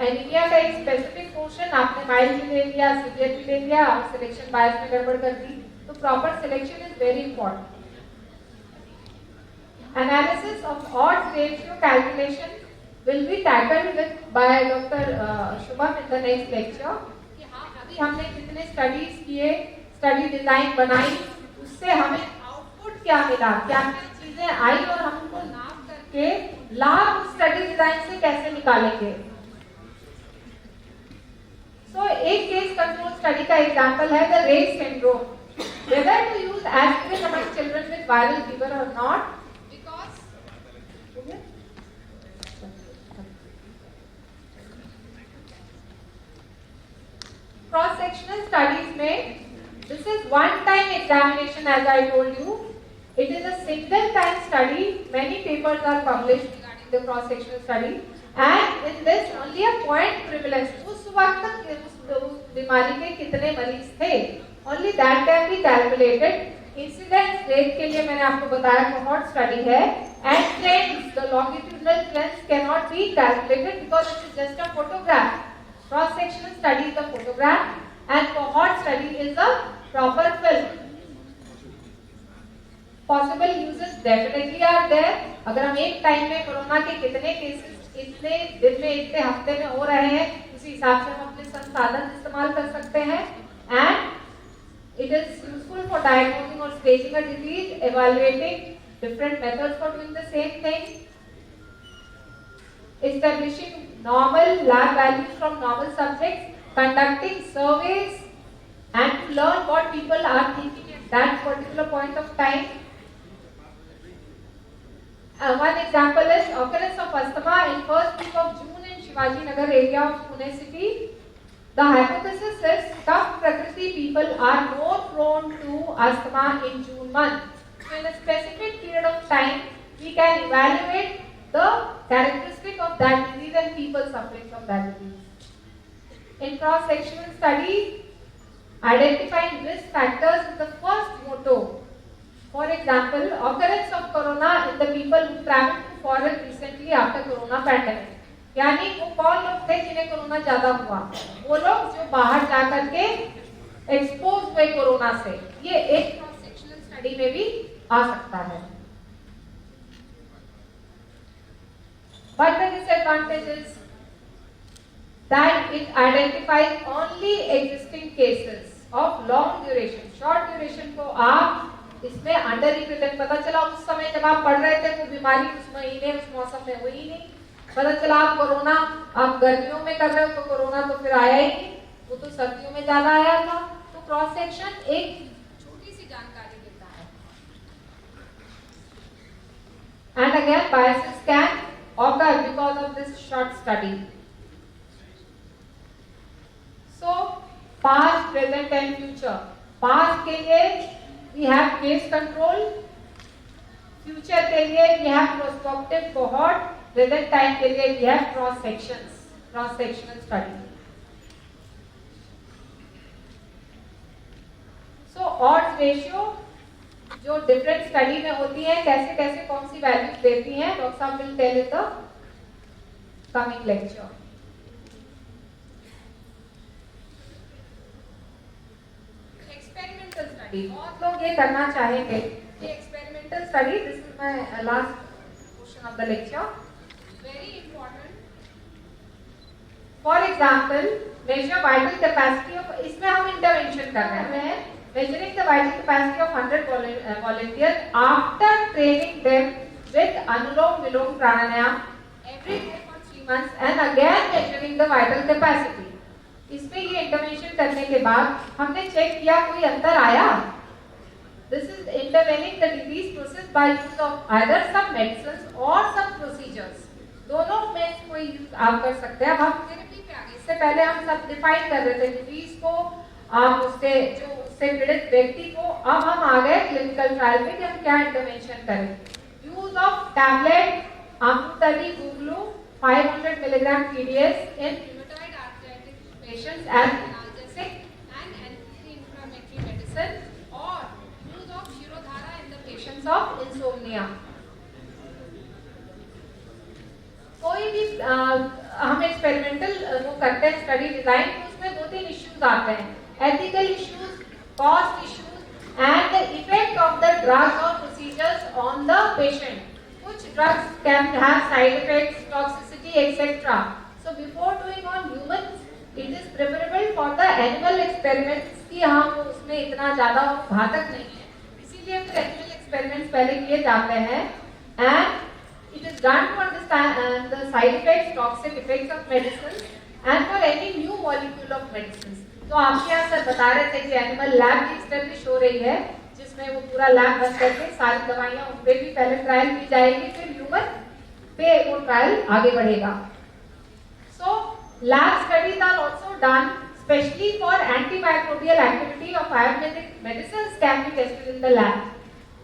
एनीमिया का एक स्पेसिफिक पोर्शन, आपने माइल्ड भी ले लिया, सीवियर भी ले लिया और सिलेक्शन बायस में गड़बड़ कर दी। तो proper selection is very important. Analysis of odds ratio calculation will be tackled with by Dr. Shubham in the next lecture. कि हाँ अभी हमने कितने स्टडीज किए, स्टडी डिजाइन बनाई, उससे हमें आउटपुट क्या मिला, क्या क्या चीजें आई और हम उनको नाप करके लाभ स्टडी डिजाइन से कैसे निकालेंगे। So एक केस कंट्रोल स्टडी का एग्जांपल है the Reye's syndrome, whether to use aspirin among children with viral fever or not. Cross sectional studies में this is one time examination as I told you. It is a single time study. Many papers are published regarding the cross sectional study and in this only a point prevalence, उस वक्त तक उस बीमारी के कितने मरीज थे, only that can be calculated. Incidence rate के लिए मैंने आपको बताया cohort study है and trends, the longitudinal trends cannot be calculated because it is just a photograph. Cross sectional study is a photograph and cohort study is a proper film. Possible uses definitely are there. अगर हम एक time में corona के कितने cases इतने दिन में इतने हफ्ते में हो रहे हैं, उसी हिसाब से हम अपने संसाधन इस्तेमाल कर सकते हैं and it is useful for diagnosing or staging a disease, evaluating different methods for doing the same thing, establishing normal lab values from normal subjects, conducting surveys and to learn what people are thinking at that particular point of time. One example is occurrence of asthma in first week of June in Shivaji Nagar area of Pune city. The hypothesis is tough Prakriti people are more prone to asthma in June month. So in a specific period of time, we can evaluate the characteristic of that disease and people suffering from that disease. In cross-sectional study, identifying risk factors is the first motto. For example, occurrence of corona in the people who traveled to foreign recently after corona pandemic. यानी वो कौन लोग थे जिन्हें corona ज्यादा हुआ, वो लोग जो बाहर जाकर के एक्सपोज हुए कोरोना से। ये एक क्रॉस सेक्शनल स्टडी में भी आ सकता है। But the disadvantage is that it identifies only existing cases of long duration. Short duration को आप इसमें अंडर रिप्रेजेंट, पता चला उस समय जब आप पढ़ रहे थे वो बीमारी उस महीने उस मौसम में हुई नहीं, पता चला आप कोरोना आप गर्मियों में कर रहे हो तो कोरोना तो फिर आया ही नहीं, वो तो सर्दियों में ज्यादा आया था। तो क्रॉस सेक्शन एक छोटी सी जानकारी देता है। And again biases can occur because of this short study. So past, present and future. Past के लिए we have case control, future के लिए we have prospective cohort, present time के लिए we have cross sectional study. So odds ratio जो different study में होती है, कैसे कैसे कौन सी वैल्यूज देती हैं, डॉक्टर साहब will tell in the coming lecture. Experimental study बहुत लोग ये करना चाहेंगे। ये experimental study, this is my last portion of the lecture, very important. For example measure vital capacity of, इसमें हम इंटरवेंशन कर रहे हैं, measuring the vital capacity of 100 volunteers after training them with Anulom Vilom Pranayam every day for 3 months and again measuring the vital capacity. इसमें ये intervention करने के बाद हमने चेक किया कोई अंतर आया। This is intervening the disease process by use of either some medicines or some procedures. दोनों में कोई यूज आप कर सकते हैं। अब हम थेरेपी पे आ गए। इससे पहले हम सब डिफाइन कर रहे थे डिजीज को, आप उससे जो उससे पीड़ित व्यक्ति को। अब हम आ गए क्लिनिकल ट्रायल में कि हम क्या इंटरवेंशन करें। Use of tablet Amritari guggulu 500 milligram TDS in rheumatoid arthritis patients as analgesic and medicine or use of Shirodhara in the patients of insomnia. कोई भी हम एक्सपेरिमेंटल वो करते हैं स्टडी डिजाइन, तो उसमें 2-3 इश्यूज आते हैं, ethical issues, cost issues and the effect of the drug और प्रोसीजर्स ऑन द पेशेंट. कुछ drugs can have side effects, toxicity etcetera. So before doing on humans it is preferable for the animal experiments कि हम उसमें इतना ज्यादा घातक नहीं है, इसीलिए फिर एनिमल एक्सपेरिमेंट्स पहले किए जाते हैं. And it is done to understand the side effects, toxic effects of medicines and for any new molecule of medicines. तो आपके यहाँ सर बता रहे थे कि एनिमल लैब भी एस्टेब्लिश हो रही है, जिसमें वो पूरा लैब बन करके सारी दवाइयाँ उन पे भी पहले ट्रायल की जाएगी, फिर ह्यूमन पे वो ट्रायल आगे बढ़ेगा. So lab studies are also done specially for antimicrobial activity of Ayurvedic medicines can be tested in the lab.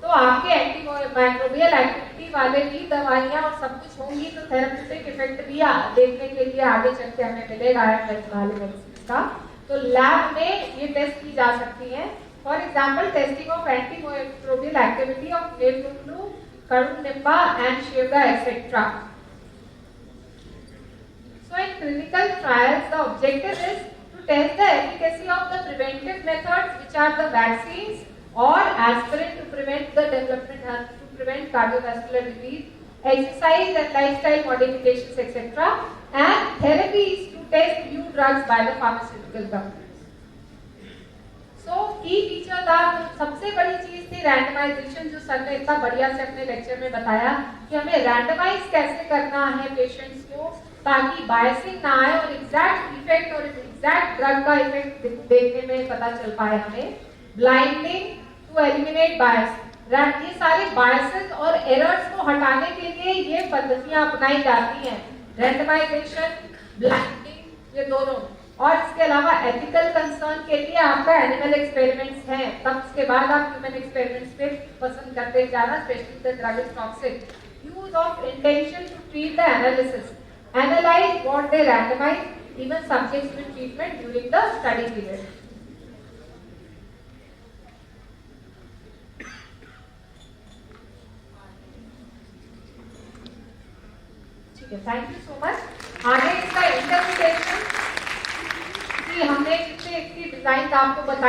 तो आपके एंटीमाइक्रोबियल एक्टिविटी वाले भी दवाइयाँ और सब कुछ होंगी, तो थेरेप्यूटिक इफेक्ट भी देखने के लिए आगे चल के हमें मिलेगा आयुर्वेद वाले मेडिसिन का. तो लैब में ये टेस्ट की जा सकती है. For example testing of antimicrobial activity of nelumlu, karunimba and shevga etcetera. So in clinical trials the objective is to test the efficacy of the preventive methods which are the vaccines or aspirin to prevent the development to prevent cardiovascular disease, exercise and lifestyle modifications etc. and therapies to test new drugs by the pharmaceutical companies. So key feature था, सबसे बड़ी चीज थी randomisation, जो sir ने इतना बढ़िया से अपने लेक्चर में बताया कि हमें रैंडमाइज कैसे करना है पेशेंट्स को, ताकि बायसिंग ना आए और एग्जैक्ट इफेक्ट और एग्जैक्ट ड्रग का इफेक्ट देखने में पता चल पाए हमें. ब्लाइंडिंग टू एलिमिनेट बायस, ये सारे बायसेस और एरर्स को हटाने के लिए ये पद्धतियां अपनाई जाती हैं, रैंडमाइजेशन, ब्लाइंडिंग, ये दोनों. और इसके अलावा एथिकल कंसर्न के लिए आपका एनिमल एक्सपेरिमेंट्स हैं, तब उसके बाद आप ह्यूमन एक्सपेरिमेंट्स पे पसंद करते जाना, specially the drug is toxic. Use of intention to treat the analysis, analyse what they randomise, even subjects with treatment during the study period. Thank you so much. आगे इसका इंटरप्रिटेशन, हमने इसकी design आपको बताया.